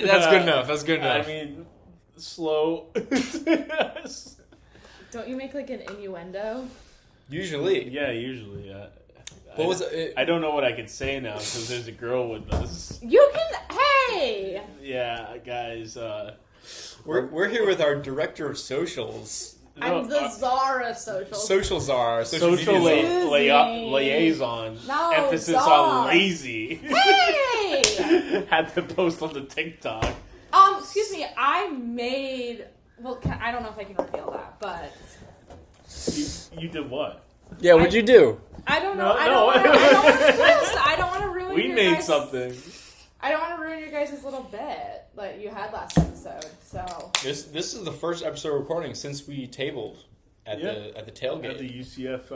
That's good enough. That's good enough. I mean, slow. Don't you make like an innuendo? Usually. Yeah, usually. What was it? I don't know what I can say now because there's a girl with us. You can. Hey. Yeah, guys. We're here with our director of socials. I'm the czar of socials. Social czar. Social media czar. liaison. No, Emphasis czar. on lazy. Hey. Had to post on the TikTok. Excuse me. I made. Well, I don't know if I can reveal that, but You did what? Yeah, what'd you do? I don't know. No, I don't want to. no. I don't want to ruin. We your made guys', something. I don't want to ruin your guys' little bit that you had last episode. So This is the first episode recording since we tabled at the tailgate. At the UCF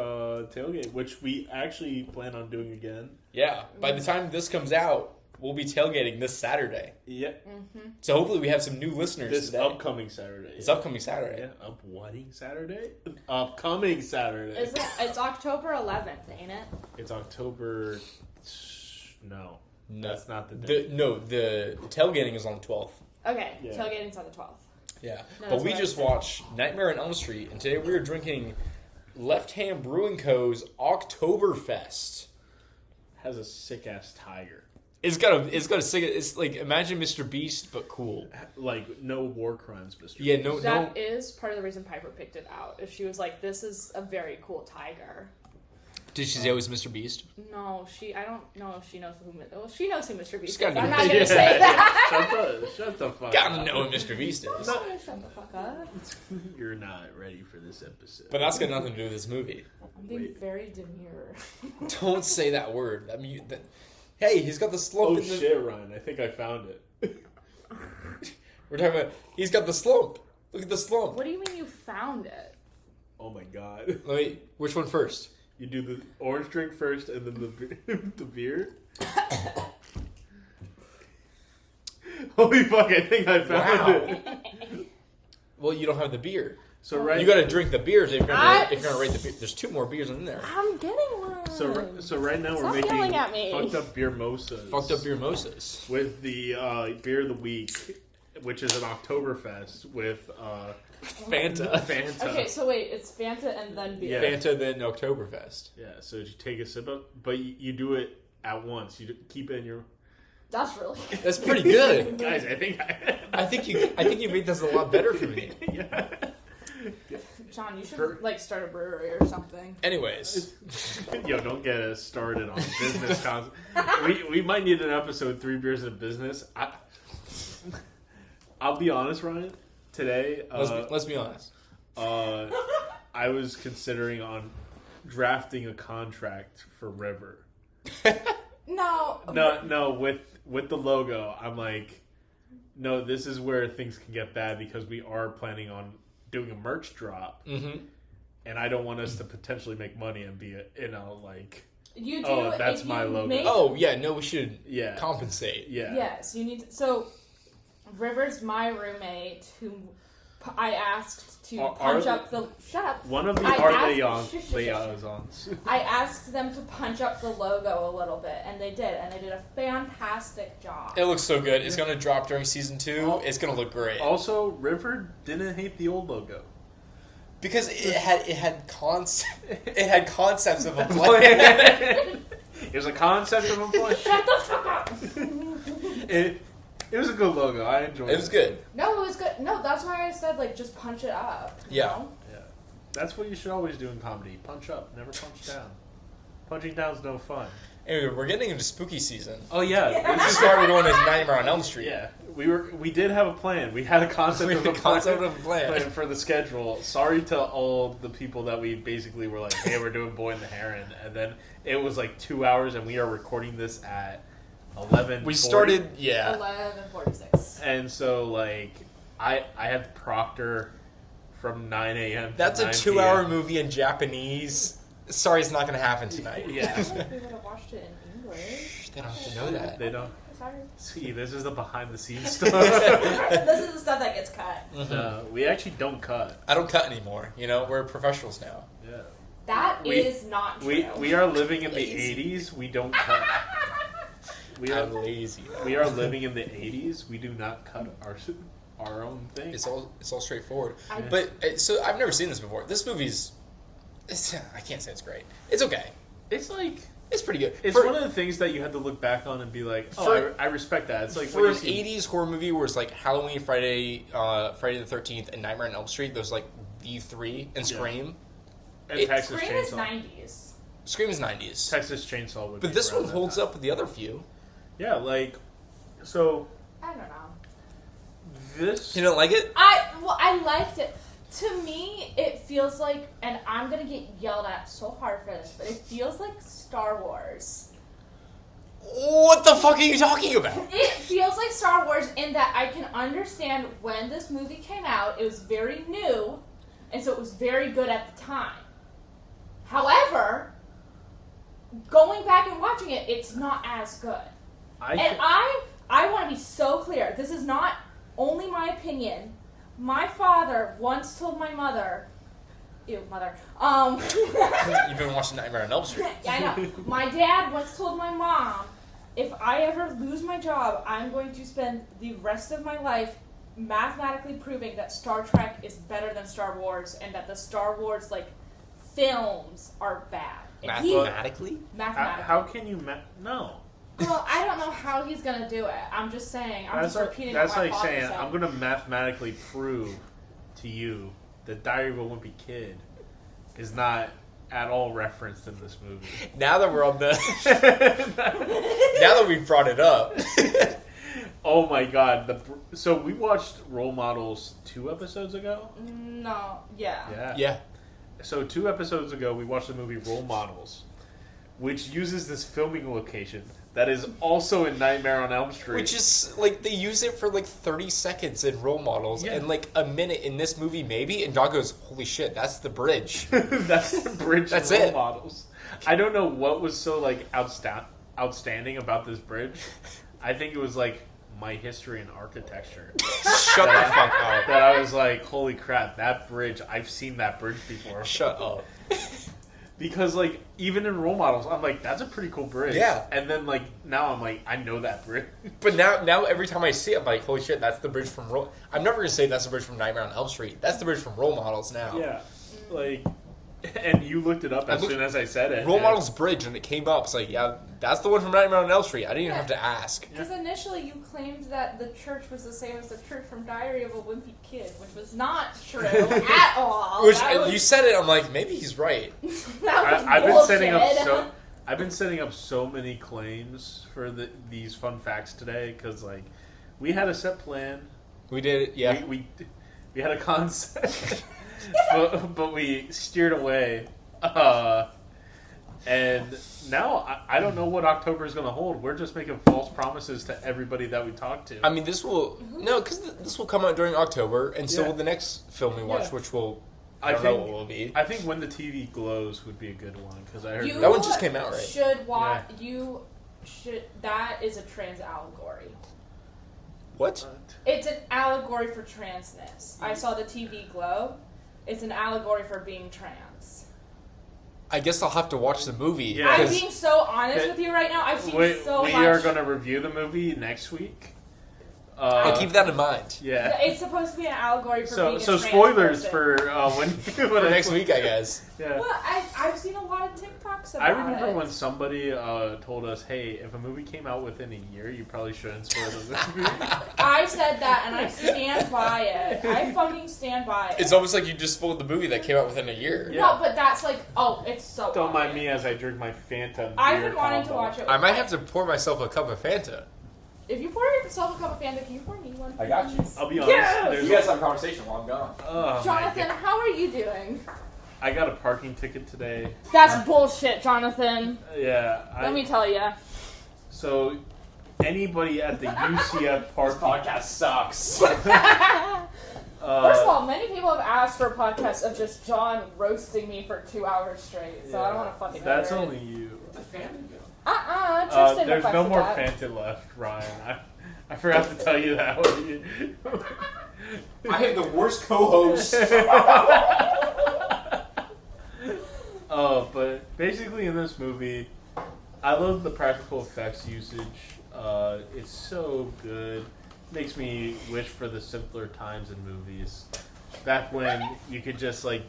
tailgate, which we actually plan on doing again. Yeah. By the time this comes out, we'll be tailgating this Saturday. Yeah. Mm-hmm. So hopefully we have some new listeners This today. upcoming Saturday. It's upcoming Saturday. Yeah. Upcoming Saturday? Upcoming Saturday. it's October 11th, ain't it? It's October. No. No. That's not the day. The tailgating is on the 12th. Okay, Yeah. tailgating on the 12th. Yeah. No, but that's we what I just said. watched Nightmare on Elm Street, and today we are drinking Left Hand Brewing Co.'s Octoberfest. Has a sick ass tiger. It's got a sick. It's like imagine Mr. Beast but cool. Like no war crimes, Mr. Yeah, no. That is part of the reason Piper picked it out. If she was like, "This is a very cool tiger." Did she say it was Mr. Beast? No, I don't know if she knows who. Well, she knows who Mr. Beast is. gotta I'm know. not gonna say that. Shut the fuck Gotta up. know who Mr. Beast is. Shut the fuck up. You're not ready for this episode. But that's got nothing to do with this movie. I'm being Wait. very demure. Don't say that word. Hey, he's got the slump. Oh in the, shit, Ryan! I think I found it. We're talking about. He's got the slump. Look at the slump. What do you mean you found it? Oh my god! Which one first? You do the orange drink first, and then the beer. Holy fuck! I think I found Wow. it. Well, you don't have the beer. So right, You got to drink the beers if you're gonna rate the beer. There's 2 more beers in there. I'm getting one. So right now Stop we're yelling making at me. fucked up beer mosas. Fucked up beer mimosas. With the beer of the week, which is an Oktoberfest with Fanta. Okay, so wait, it's Fanta and then beer. Yeah. Fanta then Oktoberfest. Yeah, so you take a sip of, but you do it at once. You keep it in your. That's really. That's pretty good. Guys, I think I think you made this a lot better for me. Yeah. John, you should start a brewery or something. Anyways, Yo, don't get us started on business concept. We might need an episode 3 beers in business. I'll be honest, Ryan. Today, let's be honest. I was considering on drafting a contract for River. No, with the logo, I'm like, no, this is where things can get bad because we are planning on doing a merch drop, and I don't want us to potentially make money and be You do. oh, that's if my you logo. make- Oh yeah, no, we should Yeah. compensate. Yeah. Yes, you need to. So, River's my roommate, who I asked to punch up the. Shut up. One of the I art asked- liaisons. I asked them to punch up the logo a little bit, and they did, and they did a fantastic job. It looks so good. It's gonna drop during season 2. It's gonna look great Also, River didn't hate the old logo. because it had concepts of a plan. It was a concept of a plan. Shut the fuck up! It was a good logo. I enjoyed it. It was good. No, it was good. No, that's why I said just punch it up. you Yeah. know? Yeah. That's what you should always do in comedy. Punch up, never punch down. Punching down's no fun. Anyway, we're getting into spooky season. Oh yeah. This is why we're going to Nightmare on Elm Street. Yeah. We did have a plan. We had a concept of a plan for the schedule. Sorry to all the people that we basically were like, hey, we're doing Boy and the Heron, and then it was 2 hours, and we are recording this at 11:40. We started, yeah. 11:46. And so I had Proctor from 9 a.m. to That's a 9 2-hour p.m. movie in Japanese. Sorry, it's not going to happen tonight. Yeah. I think we would have watched it in English. They don't have to know that. They don't. Sorry. See, this is the behind the scenes stuff. This is the stuff that gets cut. We actually don't cut. I don't cut anymore. We're professionals now. Yeah. That We- is not true. We are living in the 80s. We don't cut. I'm lazy. We are living in the 80s. We do not cut our own thing. It's all straightforward. But so I've never seen this before. This movie's, I can't say it's great. It's okay. It's like it's pretty good. It's one of the things that you had to look back on and be like, oh, I respect that. It's like for an 80s horror movie where it's like Halloween, Friday the 13th, and Nightmare on Elm Street. Those like the three, and Scream. And Texas Scream Chainsaw. is 90s. Scream is 90s. Texas Chainsaw would. But this one holds up with the other few. Yeah, like so. I don't know. This you don't like it? I liked it. To me, it feels like, and I'm gonna get yelled at so hard for this, but it feels like Star Wars. What the fuck are you talking about? It feels like Star Wars in that I can understand when this movie came out. It was very new, and so it was very good at the time. However, going back and watching it, it's not as good. I want to be so clear. This is not only my opinion. My father once told my mother, ew, mother. You've been watching Nightmare on Elm Street. Yeah, I know. My dad once told my mom, if I ever lose my job, I'm going to spend the rest of my life mathematically proving that Star Trek is better than Star Wars, and that the Star Wars films are bad. Mathematically? Mathematically. How can you no? Well, I don't know how he's gonna do it. I'm just saying. I'm just repeating what my father said. That's like saying I'm gonna mathematically prove to you that Diary of a Wimpy Kid is not at all referenced in this movie. Now that we're on the, now that we've brought it up. Oh my god! So we watched Role Models 2 episodes ago. No, yeah. Yeah. So 2 episodes ago, we watched the movie Role Models, which uses this filming location that is also in Nightmare on Elm Street. Which is, they use it for, 30 seconds in Role Models, and, a minute in this movie, maybe, and John goes, holy shit, that's the bridge. That's the bridge That's in Role it. Models. I don't know what was so, outstanding about this bridge. I think it was, my history in architecture. Shut the fuck up. That I was like, holy crap, that bridge, I've seen that bridge before. Shut up. Because, even in Role Models, I'm like, that's a pretty cool bridge. Yeah. And then, now I'm like, I know that bridge. But now every time I see it, I'm like, holy shit, that's the bridge from Role... I'm never going to say that's the bridge from Nightmare on Elm Street. That's the bridge from Role Models now. Yeah. And you looked it up as soon as I said it. Role Models Bridge, and it came up. It's like, yeah, that's the one from Nightmare on Elm Street. I didn't even have to ask. Because initially you claimed that the church was the same as the church from Diary of a Wimpy Kid, which was not true at all. You said it, I'm like, maybe he's right. I've been setting up so many claims for these fun facts today, because, we had a set plan. We did it, yeah. We had a concept. but we steered away, and now I don't know what October is going to hold. We're just making false promises to everybody that we talk to. I mean, this will come out during October, and so will the next film we watch, which will I don't know what it will be. I think When the TV Glows would be a good one, because I heard that one just came out, right? Should watch that is a trans allegory. What? It's an allegory for transness. I saw the TV Glow. It's an allegory for being trans. I guess I'll have to watch the movie. Yeah. I'm being so honest with you right now. I've seen so much. We are going to review the movie next week. I'll keep that in mind. Yeah. It's supposed to be an allegory for being a trans spoilers person. for for next week, I guess. Yeah. Well, I've seen a lot of TikToks about it. I remember when somebody told us, hey, if a movie came out within a year, you probably shouldn't spoil the movie. I said that, and I stand by it. I fucking stand by it. It's almost like you just spoiled the movie that came out within a year. Yeah. No, but that's it's so Don't mind me as I drink my Fanta. I've been wanting to watch it. I might have to pour myself a cup of Fanta. If you pour yourself a cup of Fanta, can you pour me one? I got you. I'll be honest. Yes! You guys have a conversation while I'm gone. Oh, Jonathan, how are you doing? I got a parking ticket today. That's bullshit, Jonathan. Yeah. Let me tell you. So, anybody at the UCF parking... This podcast sucks. First of all, many people have asked for a podcast of just John roasting me for 2 hours straight, so I don't want to fucking That's hear only you. The family go. Tristan There's no requested more that. Fanta left, Ryan. I forgot to tell you that. I have the worst co-host. But basically in this movie, I love the practical effects usage. It's so good. Makes me wish for the simpler times in movies. Back when you could just like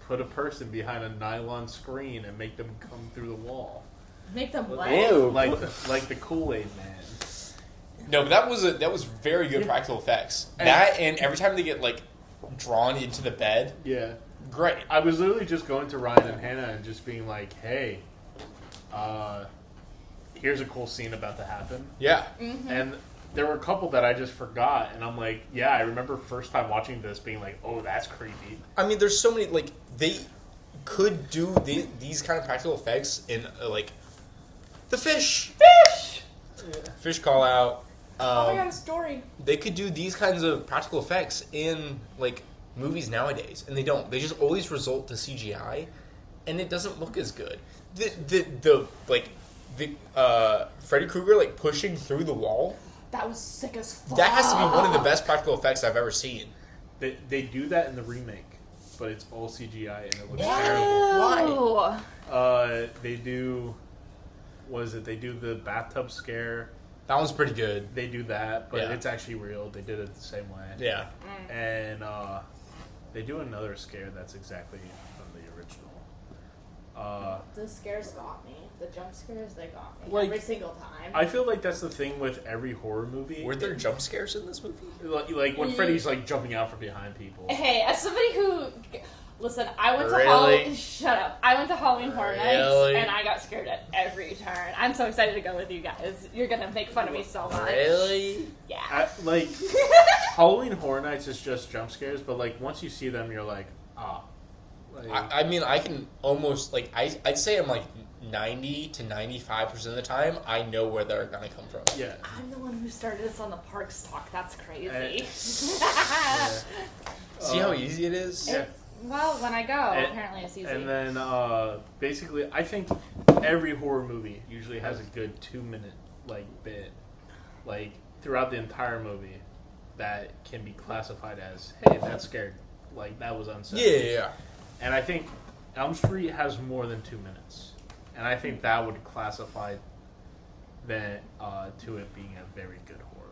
put a person behind a nylon screen and make them come through the wall. Make them what? Ew. Like the Kool-Aid Man. No, but that was very good practical effects. And every time they get like drawn into the bed, yeah, great. I was literally just going to Ryan and Hannah and just being like, "Hey, here's a cool scene about to happen." Yeah, and there were a couple that I just forgot, and I'm like, "Yeah, I remember first time watching this being like, oh, that's creepy." I mean, there's so many like they could do these kind of practical effects in like the fish call out. Oh my god, a story. They could do these kinds of practical effects in like movies nowadays, and they don't. They just always result to CGI, and it doesn't look as good. The Freddy Krueger like pushing through the wall. That was sick as fuck. That has to be one of the best practical effects I've ever seen. They do that in the remake, but it's all CGI and it looks Why? terrible. Why? They do. What is it? They do the bathtub scare. That one's pretty good. They do that, but Yeah. it's actually real. They did it the same way. Yeah. And they do another scare that's exactly from the original. The scares got me. The jump scares, they got me. Like, every single time. I feel like that's the thing with every horror movie. Were there jump scares in this movie? Like when Freddy's like jumping out from behind people. Hey, as somebody who... Listen, I went to Really? Halloween... Shut up. I went to Halloween Horror Nights, Really? and I got scared at every turn. I'm so excited to go with you guys. You're gonna make fun of me so much. Really? Yeah. Like Halloween Horror Nights is just jump scares, but like once you see them, you're like, ah. Like, I mean, I can almost like I'd say I'm like 90 to 95% of the time I know where they're gonna come from. yeah. I'm the one who started this on the Parks talk. That's crazy. Yeah. See how easy it is? Yeah. Well, when I go, apparently it's easy. And then basically, I think every horror movie usually has a good 2-minute like bit, like throughout the entire movie, that can be classified as, hey, that scared, like that was unsettling. Yeah. And I think Elm Street has more than 2 minutes, and I think that would classify that to it being a very good horror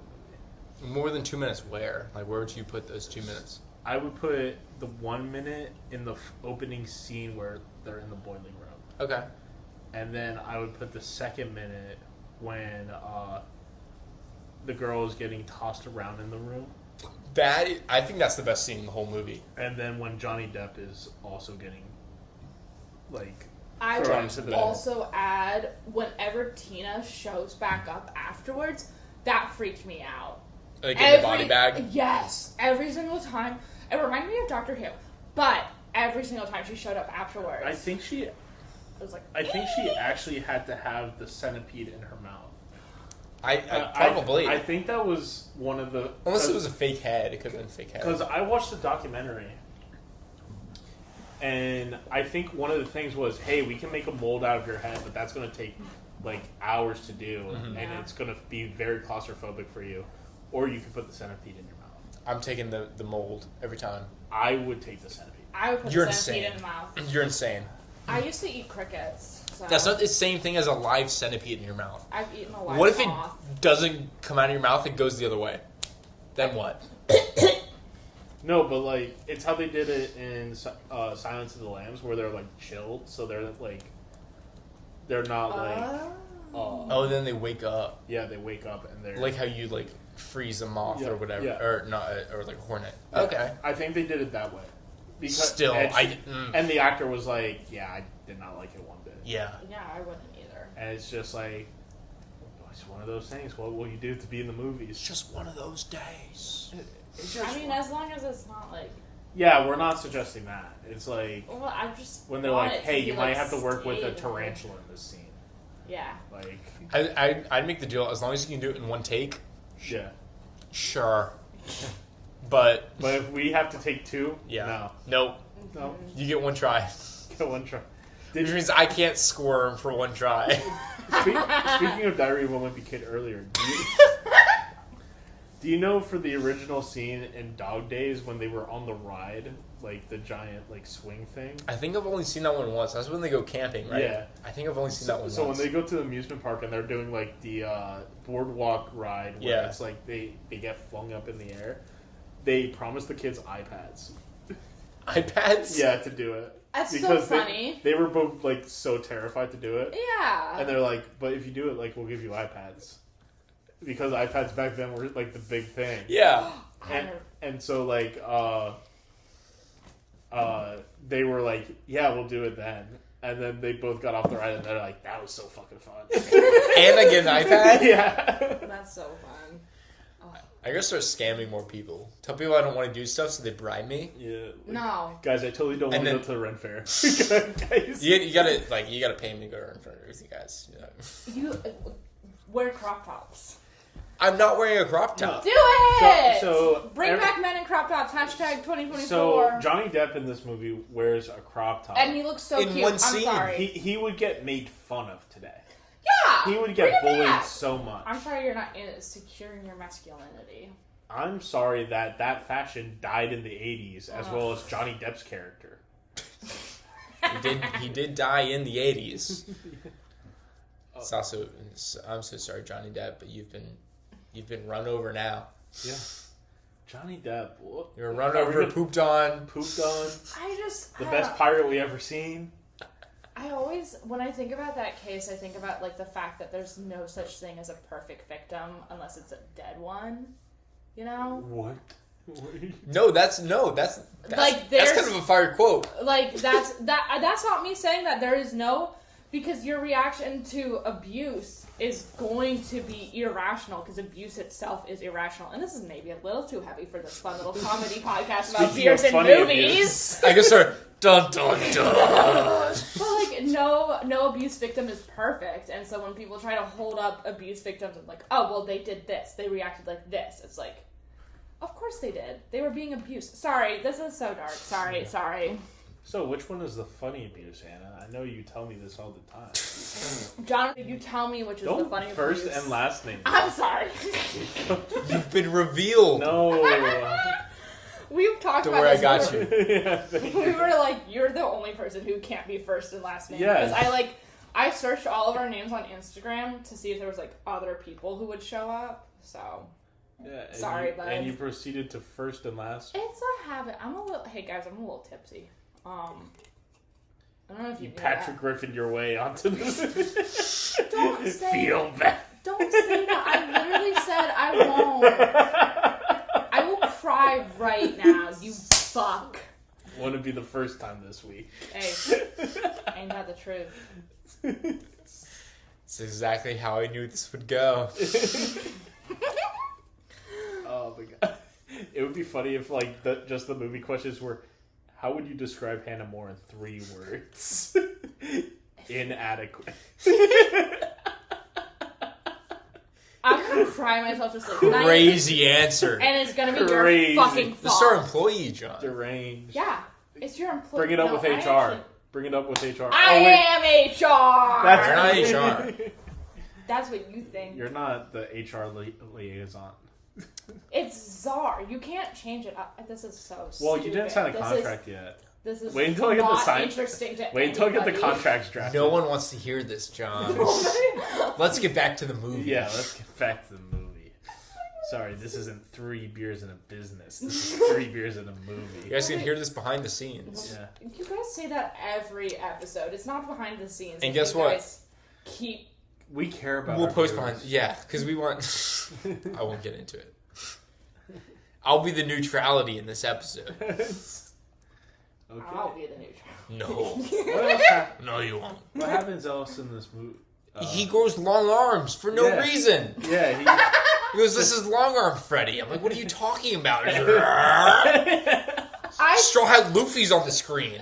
movie. More than 2 minutes where? Like, where would you put those 2 minutes? I would put the 1 minute in the opening scene where they're in the boiling room. Okay. And then I would put the second minute when the girl is getting tossed around in the room. I think that's the best scene in the whole movie. And then when Johnny Depp is also getting, like, I thrown into would the... also add, whenever Tina shows back up afterwards, that freaked me out. Like in the body bag? Yes. Every single time. It reminded me of Doctor Who. But every single time she showed up afterwards. I think she actually had to have the centipede in her mouth. Probably. I think that was one of the... Unless it was a fake head. It could have been a fake head. Because I watched the documentary, and I think one of the things was, hey, we can make a mold out of your head, but that's going to take, like, hours to do, and it's going to be very claustrophobic for you. Or you could put the centipede in your mouth. I'm taking the mold every time. I would take the centipede. I would put You're the centipede insane. in the mouth. You're insane. I used to eat crickets. So That's not the same thing as a live centipede in your mouth. I've eaten a live What if it moth. doesn't come out of your mouth and goes the other way? Then what? No, but, like, it's how they did it in Silence of the Lambs, where they're, like, chilled, so they're, like, they're not, like... Oh, then they wake up. Yeah, they wake up and they're... Like how you, like, freeze a moth Yeah, or whatever. yeah. Or not, or like a hornet. Yeah, Okay. I think they did it that way. Because Still, and the actor was like, yeah, I did not like it one bit. Yeah. Yeah, I wouldn't either. And it's just like, it's one of those things. What will you do to be in the movies? It's just one of those days. It's just I mean, as long as it's not like... yeah, we're not suggesting that. It's like, Well, I just when they're want like, it hey, be, you like, might have to work with a stable. tarantula in this scene. Yeah. Like, I'd make the deal as long as you can do it in one take. yeah. Sure. But But if we have to take two, yeah. Nope. no, You get one try. go one try. Which means I can't squirm for one try. Speaking of Diary of a Wimpy Kid earlier, do you know for the original scene in Dog Days when they were on the ride like the giant like swing thing. I think I've only seen that one once. That's when they go camping, right? Yeah. I think I've only seen that one So once. when they go to the amusement park and they're doing like the boardwalk ride where it's like they get flung up in the air, they promise the kids iPads. iPads? Yeah, to do it. That's because so funny. They were both like so terrified to do it. Yeah. And they're like, but if you do it, like we'll give you iPads. Because iPads back then were like the big thing. Yeah. And so like they were like, yeah, we'll do it then. And then they both got off the ride and they're like, that was so fucking fun. And I get an iPad? Yeah. That's so fun. I gotta start scamming more people. Tell people I don't want to do stuff so they bribe me. Yeah. No. Guys, I totally don't want to go to the Ren Fair. Guys. You gotta pay me to go to Ren Fair with you guys. You wear crop tops. I'm not wearing a crop top. Do it! So Bring back men in crop tops. Hashtag 2024. So Johnny Depp in this movie wears a crop top. And he looks so In cute. one I'm scene, sorry. He would get made fun of today. Yeah! He would bring get it bullied back. so much. I'm sorry you're not securing your masculinity. I'm sorry that fashion died in the 80s as well as Johnny Depp's character. He did die in the 80s. It's also, I'm so sorry, Johnny Depp, but you've been run over now. Yeah. Johnny Depp. You're run over, pooped on. The best pirate we ever seen. I always, when I think about that case, I think about like the fact that there's no such thing as a perfect victim unless it's a dead one. You know? What? No, that's kind of a fire quote. Like that's not me saying that there is no, because your reaction to abuse is going to be irrational because abuse itself is irrational. And this is maybe a little too heavy for this fun little comedy podcast about beers and movies. I guess dun dun dun. But like no abuse victim is perfect, and so when people try to hold up abuse victims and like, oh well, they did this, they reacted like this, it's like, of course they did. They were being abused. Sorry, this is so dark. Sorry. So, which one is the funny abuse, Hannah? I know you tell me this all the time. John, you tell me which is the funny abuse. First and last name. I'm sorry. You've been revealed. No. We've talked Don't about worry, this. I got you. We were like, you're the only person who can't be first and last name. Yes. Because I searched all of our names on Instagram to see if there was like other people who would show up. So Yeah, sorry, bud. And you proceeded to first and last. It's a habit. Hey guys, I'm a little tipsy. I don't know if you knew Patrick that. Griffin your way onto this. Don't say Feel bad. Don't say that. I literally said I won't. I will cry right now, you fuck. Wouldn't be the first time this week. Hey, ain't that the truth? It's exactly how I knew this would go. Oh my god. It would be funny if just the movie questions were, how would you describe Hannah Moore in 3 words? Inadequate. I'm gonna cry myself to sleep. Crazy answer. And it's gonna be Crazy. your fucking fault. This is our employee, John. Deranged. Yeah, it's your employee. Bring it up with HR. Actually, Bring it up with HR. I am HR. That's You're not HR. That's what you think. You're not the HR liaison. It's czar. You can't change it up. This is so stupid. Well, you didn't sign a contract yet. This is Wait until I get the not sign. interesting to Wait until I get the anybody. contracts drafted. No one wants to hear this, John. Let's get back to the movie. Yeah, let's get back to the movie. Sorry, this isn't 3 beers in a business. This is 3 beers in a movie. You guys can hear this behind the scenes. Yeah. You guys say that every episode. It's not behind the scenes. And If guess you what? guys Keep. We care about. We'll our post viewers. behind. Yeah, because we want. I won't get into it. I'll be the neutrality in this episode. Okay. I'll be the neutral. No. What else No, you won't. What happens else in this movie? He grows long arms for no Yeah. reason. Yeah, He goes, "This is long arm Freddy." I'm like, "What are you talking about?" Straw Hat Luffy's on the screen.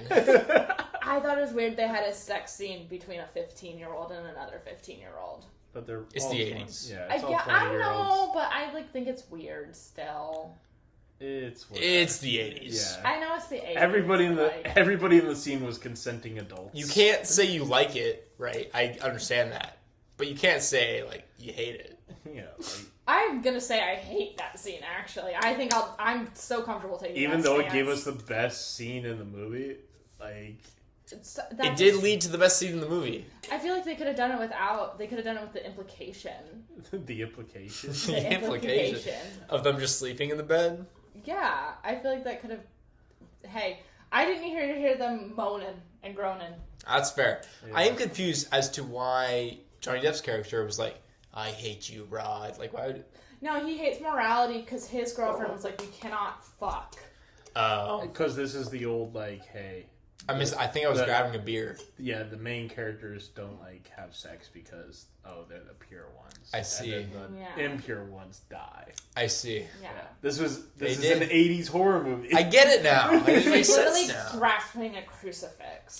I thought it was weird they had a sex scene between a 15-year-old and another 15-year-old. But they're It's all the 20. 80s. Yeah, it's all I 20-year-olds. know, but I think it's weird still. It's whatever. It's the 80s. Yeah. I know it's the 80s. Everybody in the like, everybody in the scene was consenting adults. You can't say you like it, right? I understand that, but you can't say like you hate it. Yeah, like, I'm gonna say I hate that scene. Actually, I think I'm so comfortable taking. Even that though stance. it gave us the best scene in the movie, like It did lead to the best scene in the movie. I feel like they could have done it without. They could have done it with the implication. the implication. The implication of them just sleeping in the bed. Yeah, I feel like that could have. Hey, I didn't hear them moaning and groaning. That's fair. Yeah. I am confused as to why Johnny Depp's character was like, "I hate you, Rod." Like, why would... No, he hates morality because his girlfriend was like, "We cannot fuck." Because this is the old like, hey. I think I was grabbing a beer. Yeah, the main characters don't like have sex because they're the pure ones. I see. And then the impure ones die. I see. Yeah. This is an 80s horror movie. I get it now. It makes She's literally sense now. grasping a crucifix.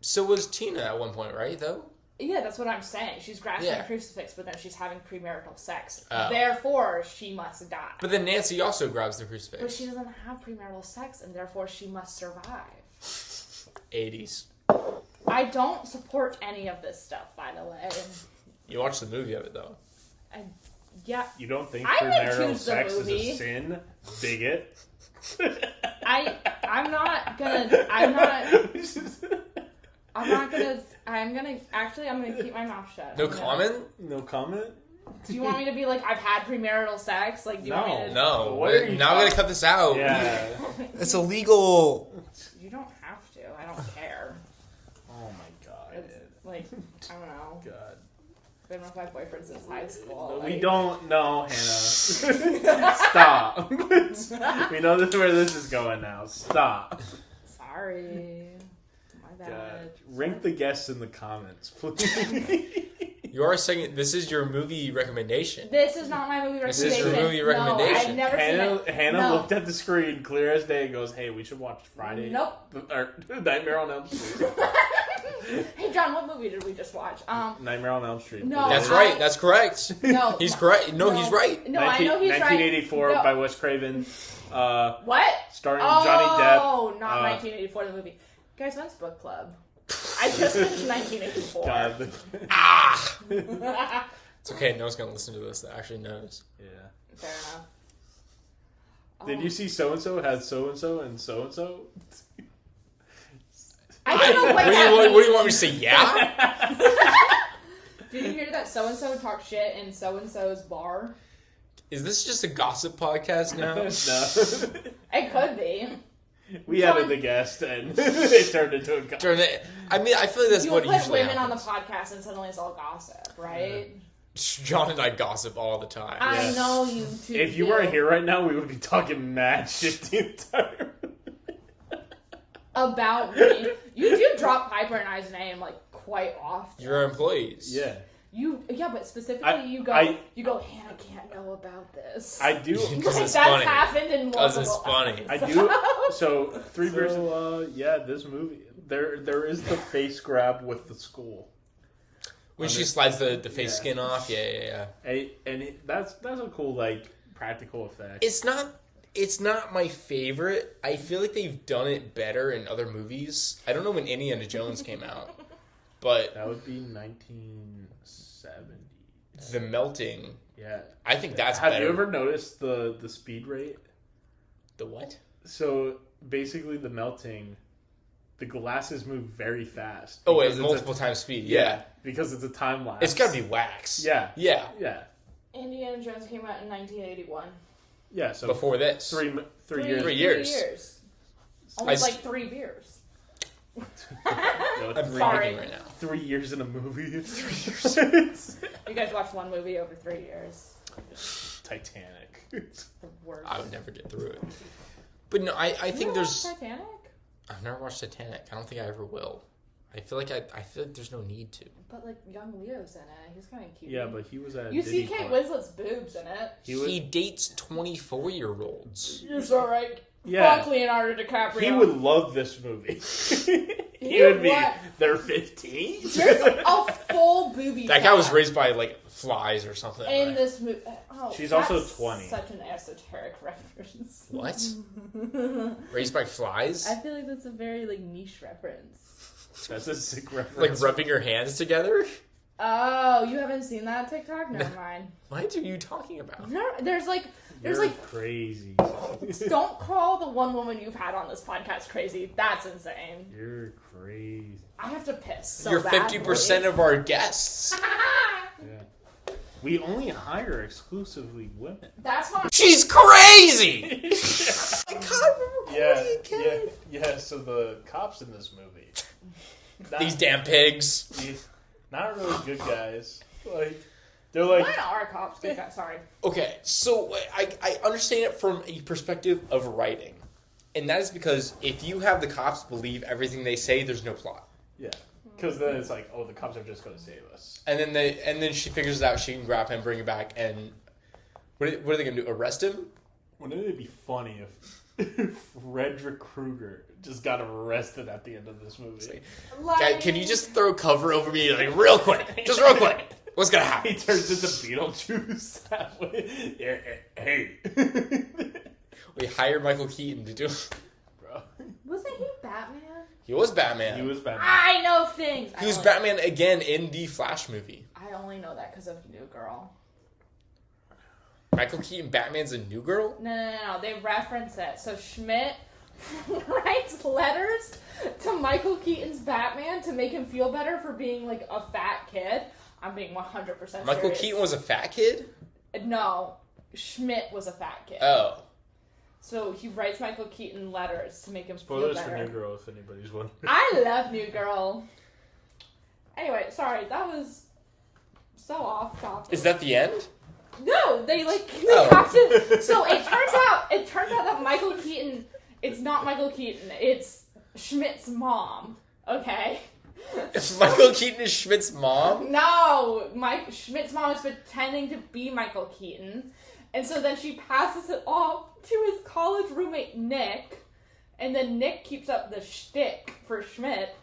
So was Tina at one point, right? Though. Yeah, that's what I'm saying. She's grasping a crucifix, but then she's having premarital sex. Oh. Therefore, she must die. But then Nancy also grabs the crucifix. But she doesn't have premarital sex, and therefore she must survive. 80s. I don't support any of this stuff, by the way. You watched the movie of it though. Yeah. You don't think I would premarital choose the sex is movie. a sin? Bigot. I'm gonna keep my mouth shut. No comment? No comment? Do you want me to be like, I've had premarital sex? Like, do you want me to... No. What are you now I'm gonna cut this out. Yeah. It's illegal. You don't have to. I don't care. Oh my god. It's like, I don't know. God. I've been with my boyfriend since high school. We like- don't know, Hannah. Stop. We know this where this is going now. Stop. Sorry. My bad. God. Rank the guests in the comments, please. You are saying this is your movie recommendation. This is not my movie This recommendation. is your movie recommendation. No, I've never seen it. Hannah No. looked at the screen clear as day and goes, "Hey, we should watch Friday." Nope. Or Nightmare on Elm Street. Hey, John, what movie did we just watch? Nightmare on Elm Street. No. That's right. That's correct. No. He's correct. No, he's right. No, I know he's 1984 right. No. by Wes Craven. What? Starring Johnny Depp. Oh, not 1984, the movie. Guys, when's book club? I just finished 1984. God. It's okay. No one's gonna listen to this that actually knows. Yeah. Fair enough. Did you see so and so had so and so and so and so? I don't know what What do you want me to say? Yeah. Did you hear that so-and-so talked shit in so-and-so's bar? Is this just a gossip podcast now? No. It could be. We added the guest and it turned into a guy. I mean, I feel like that's You what put usually women happens. on the podcast and suddenly it's all gossip, right? John and I gossip all the time. I know you two If you do. weren't here right now, we would be talking mad shit the entire About me. You do drop Piper and I's name, like, quite often. Your employees. Yeah. But specifically you go, Hannah can't know about this. I do. Because Like, it's that's funny. happened in multiple Because it's funny. I do. So, Three Beers. This movie. There is the face grab with the school. When she slides the face skin off, yeah. That's a cool, like, practical effect. It's not my favorite. I feel like they've done it better in other movies. I don't know when Indiana Jones came out, but That would be 1970. the melting, Yeah. I think that's Have better. you ever noticed the speed rate? The what? So, basically, the melting, the glasses move very fast. Oh, wait, because it's multiple times speed. Yeah. because it's a time lapse. It's got to be wax. Yeah. Yeah. Yeah. Indiana Jones came out in 1981. Yeah, so Before this. three years. 3 years. 3 years. Almost I like 3 beers. No, I'm Sorry. reading right now. 3 years in a movie. 3 years. You guys watched one movie over 3 years. Titanic. The worst. I would never get through it. But no, I think You there's... watched Titanic? I've never watched Titanic. I don't think I ever will. I feel like there's no need to. But like young Leo's in it. He's kind of cute. Yeah, but he was at. You see Diddy Kate Park. Winslet's boobs in it. He dates 24-year-olds. You're so right. Yeah. Fuck Leonardo DiCaprio. He would love this movie. he He would be. would. They're 15. There's a full booby. That guy was shot raised by like flies or something. in right? this movie. Oh, She's also that's 20. Such an esoteric reference. What? Raised by flies? I feel like that's a very like niche reference. That's a sick reference. Like rubbing your hands together? Oh, you haven't seen that TikTok? Never mind. What are you talking about? No, there's You're crazy. Don't call the one woman you've had on this podcast crazy. That's insane. You're crazy. I have to piss so You're badly. 50% of our guests. Yeah. We only hire exclusively women. That's not. She's crazy! I can't remember recording Yeah, so the cops in this movie. These damn pigs. Not really good guys. Like, they're like... Mine are cops. Good guys, sorry. Okay, so I understand it from a perspective of writing. And that is because if you have the cops believe everything they say, there's no plot. Yeah. Because then it's like, oh, the cops are just going to save us. And then she figures out she can grab him, bring him back, and what are they going to do? Arrest him? Wouldn't it be funny if Frederick Krueger just got arrested at the end of this movie? Like, can you just throw cover over me, like, real quick? Just real quick. What's going to happen? He turns into Beetlejuice that way. Hey. We hired Michael Keaton to do it. Bro. Wasn't he Batman? He was Batman. He was Batman. I know things. He was Batman again in the Flash movie. I only know that because of New Girl. Michael Keaton Batman's a new girl? No. They reference it. So Schmidt writes letters to Michael Keaton's Batman to make him feel better for being like a fat kid. I'm being 100% serious. Michael Keaton was a fat kid? No, Schmidt was a fat kid. Oh. So he writes Michael Keaton letters to make him Spoilers feel better. for New Girl, if anybody's wondering. I love New Girl. Anyway, sorry, that was so off topic. Is that the end? No, they have to. So it turns out that Michael Keaton, it's not Michael Keaton, it's Schmidt's mom. Okay. Michael Keaton is Schmidt's mom? No, Schmidt's mom is pretending to be Michael Keaton, and so then she passes it off to his college roommate Nick, and then Nick keeps up the shtick for Schmidt,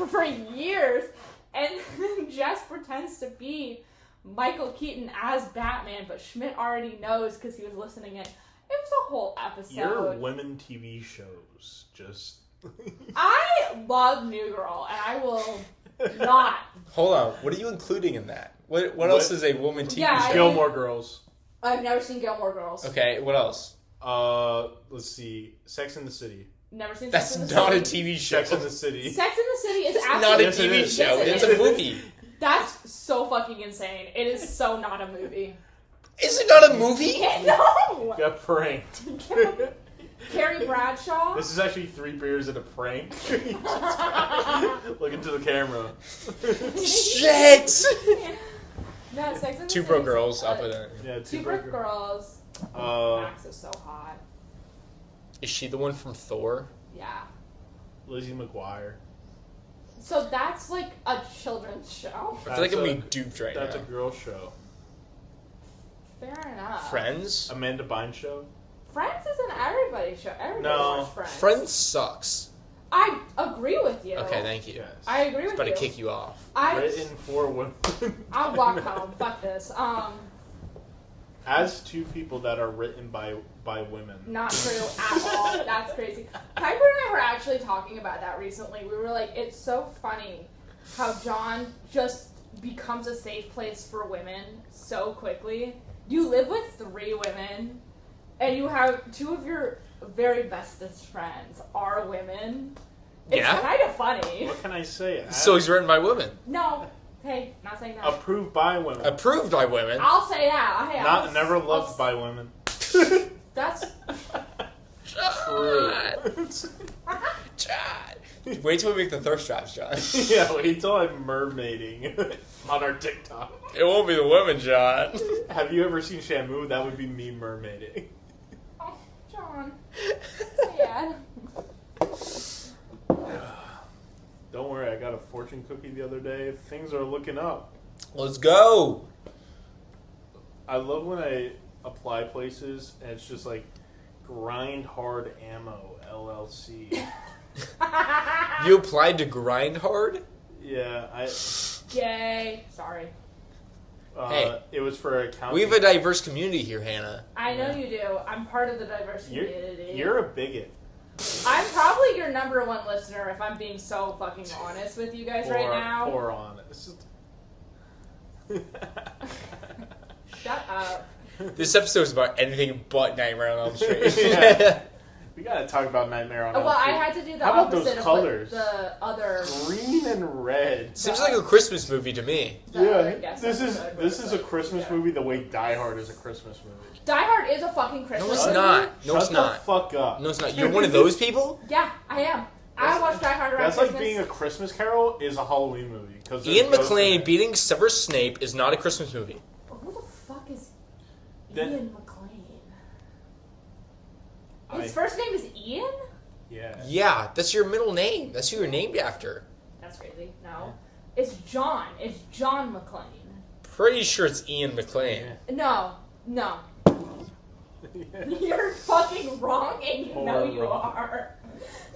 for years, and then Jess pretends to be Michael Keaton as Batman, but Schmidt already knows because he was listening in. It was a whole episode. Your women TV shows just... I love New Girl, and I will not. Hold on, what are you including in that? What else is a woman TV show? Gilmore Girls. I've never seen Gilmore Girls. Okay, what else? Let's see. Sex in the City. Never seen That's Sex in the not City. a TV show. Sex in the City. Sex in the City is It's actually not a Yes, it TV is. show. Yes, It's it a is. movie. That's so fucking insane. It is so not a movie. Is it not a movie? No! Got pranked. Carrie Bradshaw? This is actually 3 beers and a prank. Look into the camera. Shit! No, Sex in the Two City. Broke Girls, I'll put it. Yeah, Two Broke Girls. Uh, Max is so hot. Is she the one from Thor? Yeah. Lizzie McGuire. So that's like a children's show. I feel like I'm being duped right That's now. a girl show. Fair enough. Friends? Amanda Bynes show. Friends is an everybody show. Everybody No. watches Friends. Friends sucks. I agree with you. Okay, thank you. Yes. I agree with About you. to kick you off. Written for women. I'll walk home. Fuck this. As 2 people that are written by women. Not true at all. That's crazy. Piper and I were actually talking about that recently. We were like, it's so funny how John just becomes a safe place for women so quickly. You live with 3 women, and you have 2 of your very bestest friends are women. It's Yeah? kind of funny. What can I say? So he's written by women. No. Hey, not saying that. Approved by women. Approved by women. I'll say that. Hey, Not never loved by women. That's... True. John. Wait till we make the thirst traps, John. Yeah, wait till I'm mermaiding on our TikTok. It won't be the women, John. Have you ever seen Shamu? That would be me mermaiding. Oh, John. Sad. Don't worry, I got a fortune cookie the other day. Things are looking up. Let's go. I love when I apply places and it's just like Grind Hard Ammo LLC. You applied to Grind Hard? Yeah, Gay. Sorry. Hey. It was for accounting. We have a diverse community here, Hannah. I know you do. I'm part of the diverse community. You're a bigot. I'm probably your number one listener if I'm being so fucking honest with you guys right now. Or honest. Shut up. This episode is about anything but Nightmare on Elm Street. Yeah. We gotta talk about Nightmare on Elm Well, Street. I had to do the How about opposite those of colors? what the other. Green and red. Seems like a Christmas movie to me. This is a Christmas movie the way Die Hard is a Christmas movie. Die Hard is a fucking Christmas No, it's movie. not. No, Shut it's not. the fuck up. No, it's not. You're one of those people? Yeah, I am. I watch Die Hard around That's Christmas. like being a Christmas Carol is a Halloween movie. Cause Ian there's ghosts in McClane it. beating Severus Snape is not a Christmas movie. Who the fuck is Then- Ian McClane? His I- first name is Ian? Yeah. Yeah, that's your middle name. That's who you're named after. That's crazy. No. It's John. It's John McClane. Pretty sure it's Ian McClane. No. You're fucking wrong, and you know Or you wrong. are.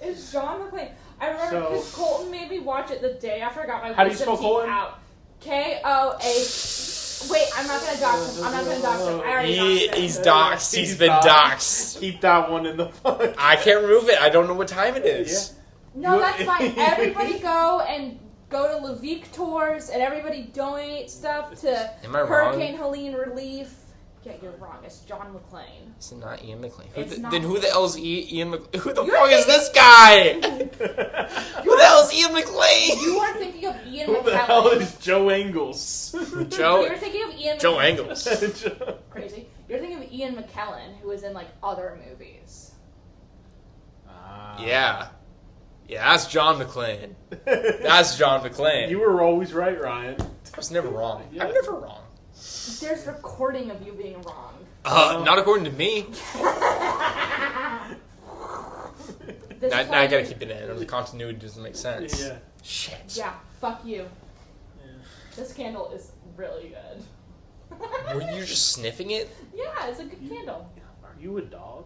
It's John McClane. I remember because Colton made me watch it the day after I got my How do you wisdom spell teeth Colton? out. K-O-A... Wait, I'm not gonna dox him. I already doxed him. He's doxed. He's been doxed. Keep that one in the fuck. I can't remove it. I don't know what time it is. No, that's fine. Everybody go to Levique tours, and everybody donate stuff to Am I wrong? Hurricane Helene relief. Yeah, you're wrong. It's John McClane. It's not Ian McClane. It's not. Then who the hell's Ian McClane? Who the You're fuck is thinking- this guy? Who the hell's Ian McClane? You are thinking of Ian Who the hell McKellen. is Joe Angles? You're thinking of Ian Joe McKellen. Angles. Crazy. You're thinking of Ian McKellen, who was in like other movies. Yeah. Yeah, that's John McClane. That's John McClane. You were always right, Ryan. I was never wrong. Yeah. I'm never wrong. There's recording of you being wrong. Not according to me. This Now is I why gotta you- keep it in, or the continuity doesn't make sense. Yeah. Shit. Yeah, fuck you. Yeah. This candle is really good. Were you just sniffing it? Yeah, it's a good candle. Are you a dog?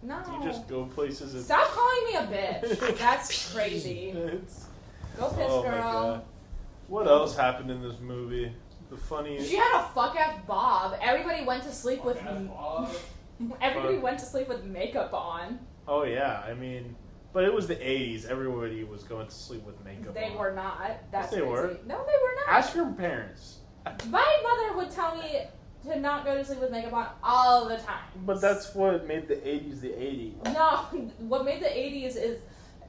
No. You just go places and... Stop calling me a bitch. That's crazy. It's- Go piss, oh my girl. god. What else happened in this movie? The funniest... She had a fuck ass bob. Everybody went to sleep with. Everybody Fuck. went to sleep with makeup on. Oh yeah, I mean... But it was the 80s. Everybody was going to sleep with makeup They on. were not. That's Yes, they crazy. were. No, they were not. Ask your parents. My mother would tell me to not go to sleep with makeup on all the time. But that's what made the 80s the 80s. No, what made the 80s is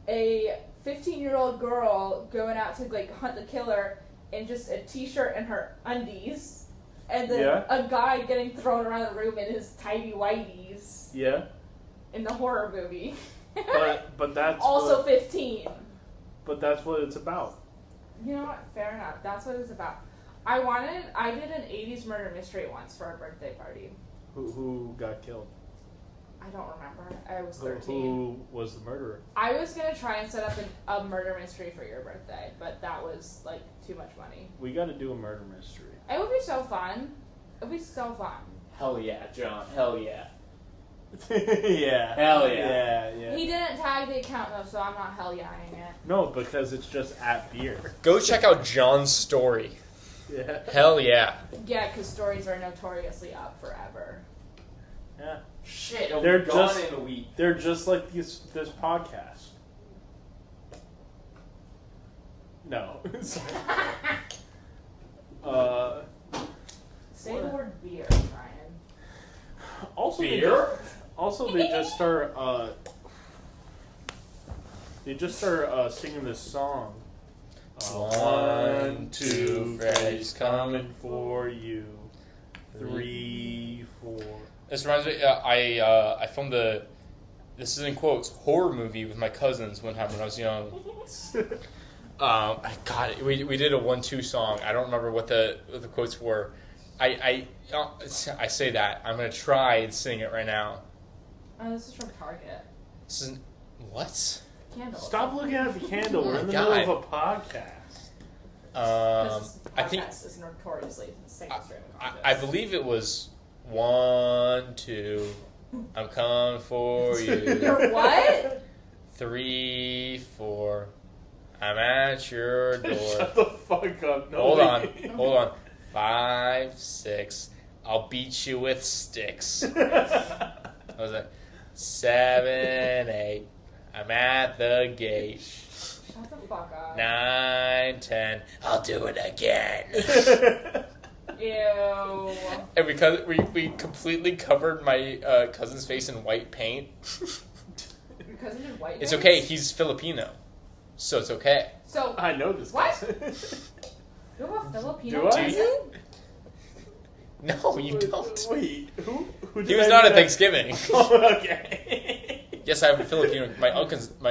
a 15-year-old girl going out to like hunt the killer in just a t-shirt and her undies, and then Yeah. a guy getting thrown around the room in his tidy whities Yeah. in the horror movie. But that's also what, 15. But that's what it's about. You know what? Fair enough. That's what it's about. I did an 80s murder mystery once for our birthday party. Who got killed? I don't remember. I was Who 13. who was the murderer? I was gonna try and set up a murder mystery for your birthday, but that was like too much money. We got to do a murder mystery. It would be so fun. It would be so fun. Hell yeah, John. Hell yeah. Yeah. Hell yeah. Yeah. He didn't tag the account though, so I'm not hell yeahing it. No, because it's just at beer. Go check out John's story. Yeah. Hell yeah. Yeah, because stories are notoriously up forever. Yeah. Shit, it'll They're be gone just- in a week. They're just like this podcast. No. Say the word beer, Ryan. Also, Beer? They just start. Singing this song. 1, 2, Freddy's coming for you. 3, 4. This reminds me, I filmed this is in quotes, horror movie with my cousins one time when I was young. God, we did a 1-2 song. I don't remember what the quotes were. I say that. I'm going to try and sing it right now. Oh, this is from Target. This is, what? Candle. Stop looking at the candle. We're in the God. middle of a podcast. I think Podcast is notoriously single stream of I consciousness. believe it was 1, 2. I'm coming for you. What? 3, 4. I'm at your door. Shut the fuck up. Hold Nobody. on. 5, 6. I'll beat you with sticks. What was that? 7, 8. I'm at the gate. Shut the fuck up. 9, 10. I'll do it again. Ew. And because we completely covered my cousin's face in white paint. Your cousin did white It's nails? okay. He's Filipino, so it's okay. So, I know this. What? guy. you have a Filipino Do I? cousin? No, you don't. Wait, who did He was I not do at that? Thanksgiving. Oh, okay. Yes, I have a Filipino. My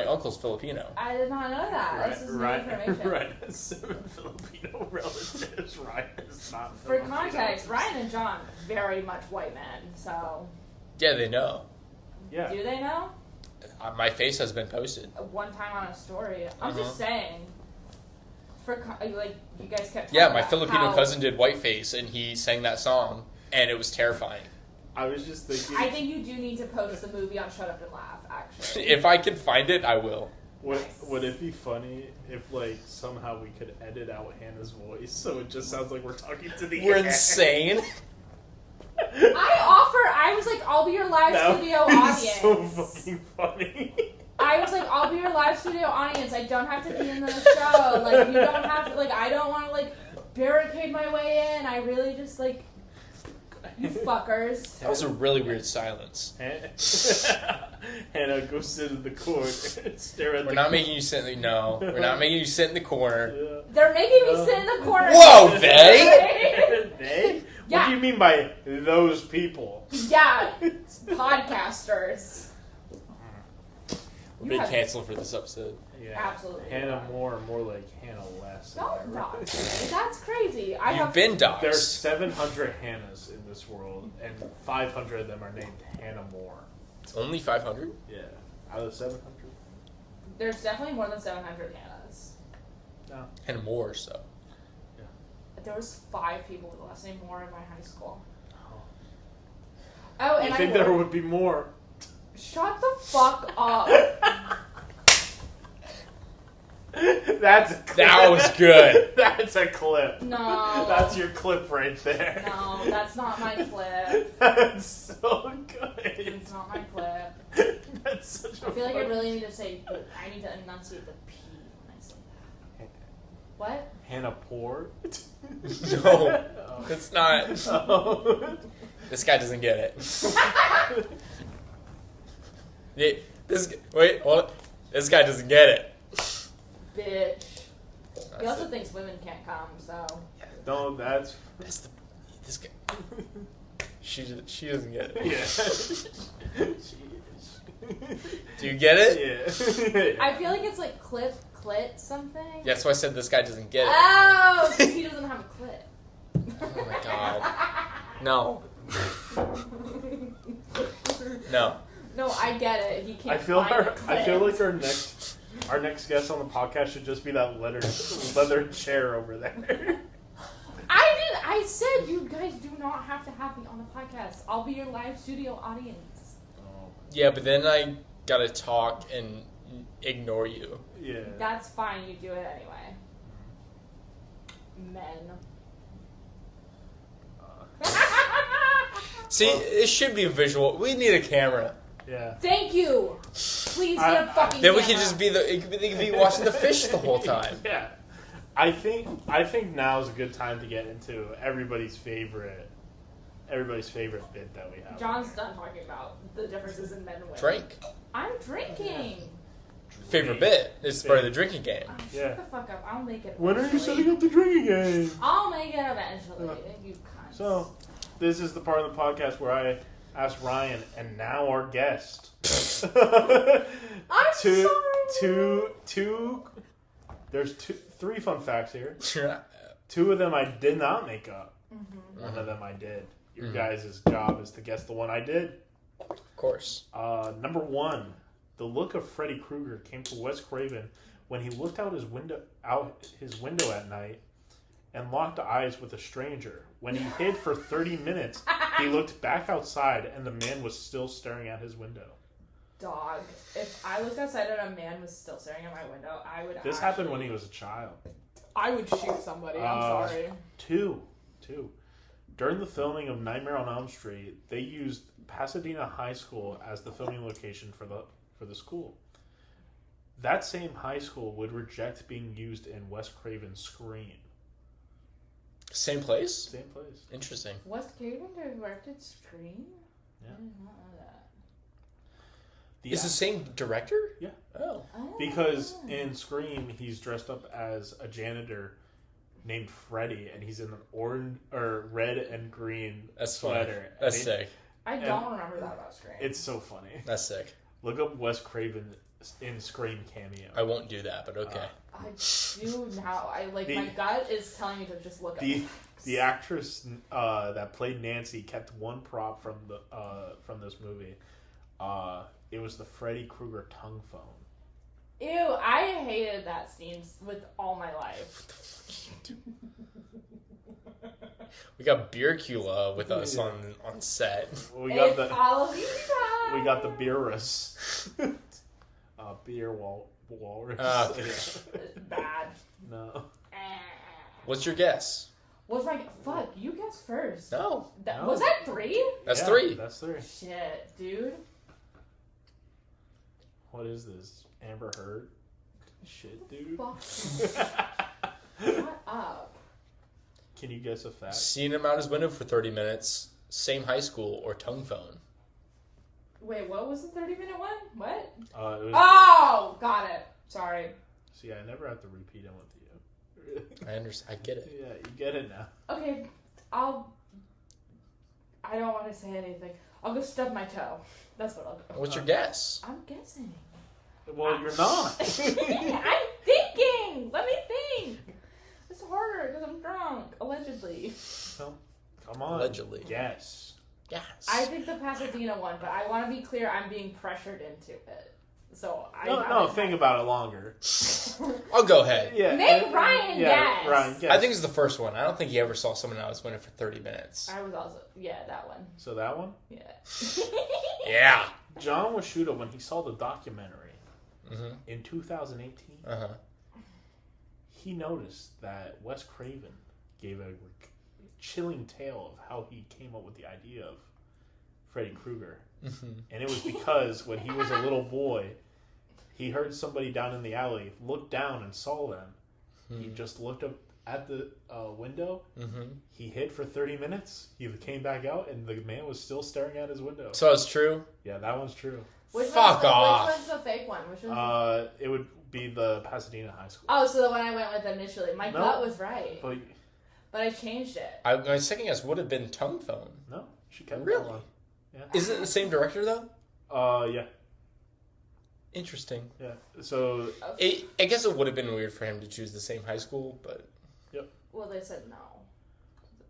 uncle's Filipino. I did not know that. This is new information. Ryan has 7 Filipino relatives. Ryan is not For Filipino. context, Ryan and John, very much white men, so... Yeah, they know. Yeah. Do they know? My face has been posted. One time on a story. I'm just saying. You guys kept Yeah, talking my about Filipino how- cousin did Whiteface, and he sang that song, and it was terrifying. I was just thinking. I think you do need to post the movie on Shut Up and Laugh, actually. If I can find it, I will. Would it be funny if, like, somehow we could edit out Hannah's voice so it just sounds like we're talking to the We're air? insane. I was like, I'll be your live studio audience. So fucking funny. I was like, I'll be your live studio audience. I don't have to be in the show. Like, you don't have to, like, I don't want to, like, barricade my way in. I really just, like, you fuckers. That was a really weird silence. Hannah, go sit in the corner. Stare at We're not making you sit in the... No, we're not making you sit in the corner. Yeah. They're making me sit in the corner. Whoa, they? They? Yeah. What do you mean by those people? Yeah, podcasters. We're You being have- canceled for this episode. Yeah. Absolutely. Hannah more like Hannah less. Don't dox me. That's crazy. I You've have been doxxed. There's 700 Hannahs in this world, and 500 of them are named Hannah Moore. Only 500? Yeah. Out of 700? There's definitely more than 700 Hannahs. No. And more, so. There was 5 people with the last name Moore in my high school. Oh. Oh, and I think there would be more. Shut the fuck up. That's a clip. That was good. That's a clip. No. That's your clip right there. No, that's not my clip. That's so good. It's not my clip. That's such a I feel like I fun- really need to say, I need to enunciate the P when I say that. What? Hannah Poor? No, it's not. Oh. This guy doesn't get it. Wait, hold on. This guy doesn't get it. Bitch. He also thinks women can't come, so. No, that's This guy. She doesn't get it. yeah. Do you get it? Yeah. I feel like it's like clit something. Yeah, that's why I said this guy doesn't get it. Oh, because he doesn't have a clit. Oh my god. No. No. No, I get it. He can't. I feel find a I feel clit. like our next guest on the podcast should just be that leather chair over there. I said you guys do not have to have me on the podcast. I'll be your live studio audience. Oh, Yeah, but then I gotta talk and ignore you. yeah. That's fine. You do it anyway. Men. See, it should be a visual. We need a camera. Yeah. Thank you. Please get a fucking. Then we camera. can just be they could be watching the fish the whole time. Yeah. I think now is a good time to get into everybody's favorite bit that we have. John's done talking about the differences in men and women. Drink. I'm drinking. Favorite bit. It's part of the drinking game. Oh, Yeah. shut the fuck up. I'll make it. When are you eventually. setting up the drinking game? I'll make it eventually. You cunts. So, this is the part of the podcast where I ask Ryan and now our guest. I'm sorry. There's 3 fun facts here. 2 of them I did not make up. Mm-hmm. One of them I did. Your Mhm. guys' job is to guess the one I did. Of course. Number 1, the look of Freddy Krueger came to Wes Craven when he looked out his window at night and locked eyes with a stranger. When he hid for 30 minutes, he looked back outside and the man was still staring at his window. Dog. If I looked outside and a man was still staring at my window, I would. This happened when he was a child. I would shoot somebody. I'm sorry. 2. during the filming of Nightmare on Elm Street, they used Pasadena High School as the filming location for the school. That same high school would reject being used in Wes Craven's Scream. Same place? Same place. Interesting. Wes Craven directed Scream? Yeah. I did not know that. Is the same director? Yeah. Oh. Because in Scream, he's dressed up as a janitor named Freddy, and he's in an red and green sweater. That's sick. I don't remember that about Scream. It's so funny. That's sick. Look up Wes Craven in Scream cameo. I won't do that, but okay. I do now. My gut is telling me to just look up the actress that played Nancy kept one prop from this movie. It was the Freddy Krueger tongue phone. Ew, I hated that scene with all my life. We got Beercula with us on set. We got We got the Beerus. Beer walrus. It's bad. No. What's your guess? What's my... Fuck, you guess first. No. Was that 3? That's 3. That's 3. Shit, dude. What is this? Amber Heard? Shit, dude. Fuck. Shut up. Can you guess a fact? Seeing him out his window for 30 minutes, same high school, or tongue phone? Wait, what was the 30-minute one? What? Oh, got it. Sorry. See, I never have to repeat it with you. I understand. I get it. Yeah, you get it now. Okay, I don't want to say anything. I'll go stub my toe. That's what I'll do. What's your guess? I'm guessing. Well, you're not. I'm thinking. Let me think. It's harder because I'm drunk, allegedly. Well, come on. Allegedly. Yes. Yes. I think the Pasadena one, but I want to be clear. I'm being pressured into it. So think about it longer. I'll go ahead. Yeah, make Ryan guess. Ryan guess. I think it's the first one. I don't think he ever saw someone out his window for 30 minutes. I was also that one. So that one? Yeah. Yeah. John Washuta, when he saw the documentary in 2018, he noticed that Wes Craven gave a chilling tale of how he came up with the idea of Freddy Krueger. And it was because when he was a little boy, he heard somebody down in the alley look down and saw them. He just looked up at the window. He hid for 30 minutes. He came back out, and the man was still staring at his window. So it's true? Yeah, that one's true. Fuck off. Which one's the fake one? Which one's it would be the Pasadena High School. Oh, so the one I went with initially. My gut was right. But I changed it. My second guess would have been tongue phone. No, she kept Really? that one. Yeah. Is it the same director, though? Yeah. Interesting. Yeah. So I guess it would have been weird for him to choose the same high school, but... Yep. Well, they said no.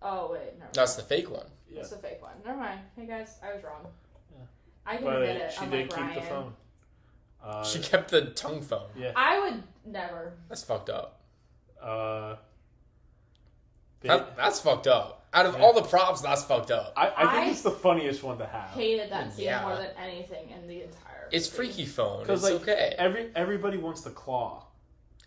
Oh, wait. Never mind. That's the fake one. Yeah. It's the fake one. Never mind. Hey, guys. I was wrong. Yeah. I can admit it. She I'm did like keep Ryan. the phone. She kept the tongue phone. Yeah. I would never. That's fucked up. That's fucked up. Out of all the props, that's fucked up. I think it's the funniest one to have. Hated that scene more than anything in the entire It's movie. freaky phone. It's like, okay. Everybody wants the claw.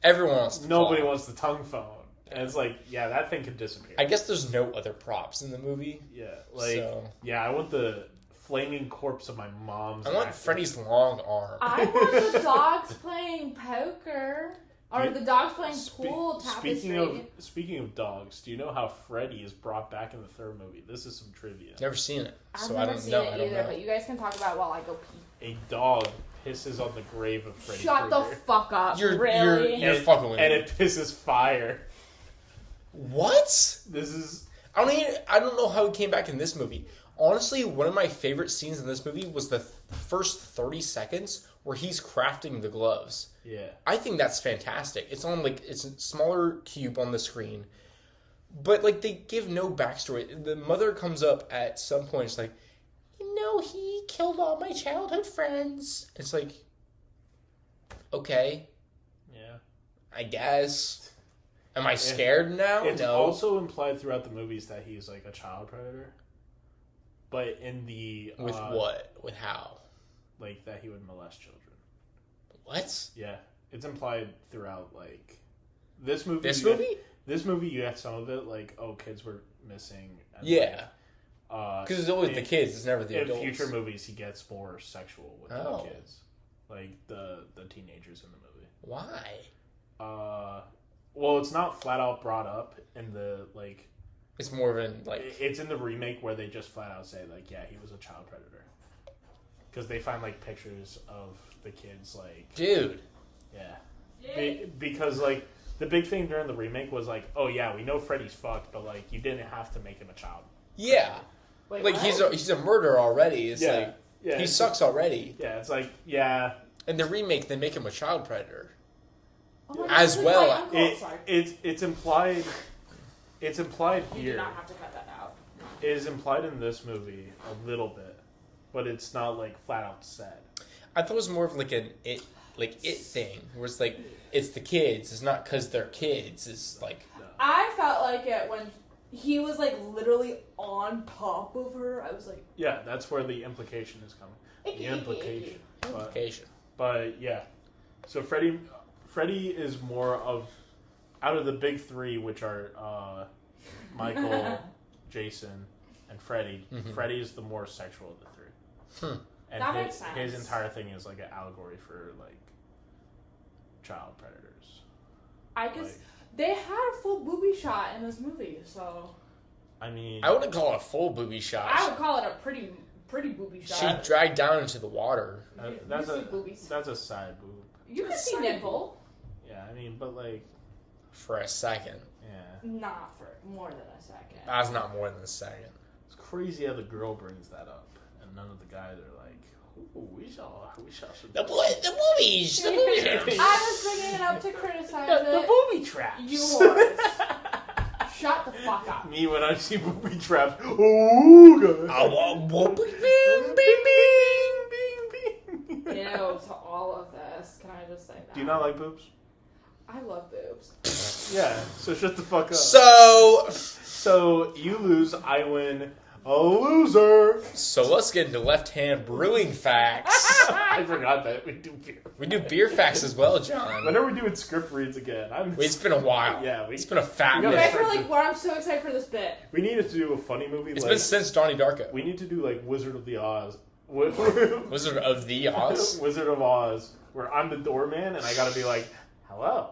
Everyone wants the Nobody claw. wants the tongue phone. And it's like, yeah, that thing could disappear. I guess there's no other props in the movie. Yeah, I want the flaming corpse of my mom's. I want Freddy's long arm. I want the dogs playing poker. Or the dogs playing pool tapestry. Speaking of dogs, do you know how Freddy is brought back in the third movie? This is some trivia. Never seen it, so I've I never don't seen know. it either, but you guys can talk about it while I go pee. A dog pisses on the grave of Freddy Shut Krueger. the fuck up. You're fucking with me. And it pisses fire. What? This is... I don't know how it came back in this movie. Honestly, one of my favorite scenes in this movie was the first 30 seconds where he's crafting the gloves. Yeah. I think that's fantastic. It's on it's a smaller cube on the screen. But they give no backstory. The mother comes up at some point, it's like, he killed all my childhood friends. It's like, okay. Yeah. I guess. Am I scared now? It's No. also implied throughout the movies that he's like a child predator. But in the... With what? With how? Like that he would molest children. What? Yeah. It's implied throughout this movie. This movie? This movie, you have some of it, like, oh, kids were missing. And Yeah. Because it's always the kids, it's never the adults. In future movies, he gets more sexual with the kids. Like, the teenagers in the movie. Why? Well, it's not flat out brought up in the, like... It's more of an, like... It's in the remake where they just flat out say, like, yeah, he was a child predator. Because they find, like, pictures of the kids, like... Dude. Yeah. Because, like, the big thing during the remake was, like, oh, yeah, we know Freddy's fucked, but, like, you didn't have to make him a child. Yeah. Wait, like, he's a murderer already. It's like... Yeah, he sucks already. Yeah, it's like, yeah... In the remake, they make him a child predator. Oh as God, well. It's implied... It's implied here. You do not have to cut that out. It is implied in this movie a little bit, but it's not, like, flat out said. I thought it was more of, like, it thing, where it's like, it's the kids. It's not because they're kids. It's like... I felt like it when he was, like, literally on top of her. I was like... Yeah, that's where the implication is coming. The implication. But, yeah. So Freddy is more of... Out of the big three, which are Michael, Jason, and Freddy, Freddy is the more sexual of the three. And that makes sense. His entire thing is like an allegory for like child predators. I guess they had a full booby shot in this movie, so... I mean... I wouldn't call it a full booby shot. I would call it a pretty booby shot. She dragged down into the water. That's a side boob. You can see nipple. Yeah, I mean, but like... For a second. Yeah. Not for more than a second. That's not more than a second. It's crazy how the girl brings that up, and none of the guys are like, "Ooh, we saw some." The boobies. I was bringing it up to criticize it. The booby traps. You whores. Shut the fuck up. Me when I see booby traps. Ooh, God. I want booby. Bing, bing, bing, bing. Ew, to all of this. Can I just say that? Do you not like boobs? I love boobs. Yeah, so shut the fuck up. So you lose, I win. A loser. So let's get into left-hand brewing facts. I forgot that we do beer. We do beer facts as well, John. When are we doing script reads again? It's been a while. Yeah, it's been a fat You minute. guys were like, "Well, I'm so excited for this bit." We needed to do a funny movie. It's been since Donnie Darko. We need to do like Wizard of the Oz. Wizard of the Oz? Wizard of Oz, where I'm the doorman and I gotta be like, hello,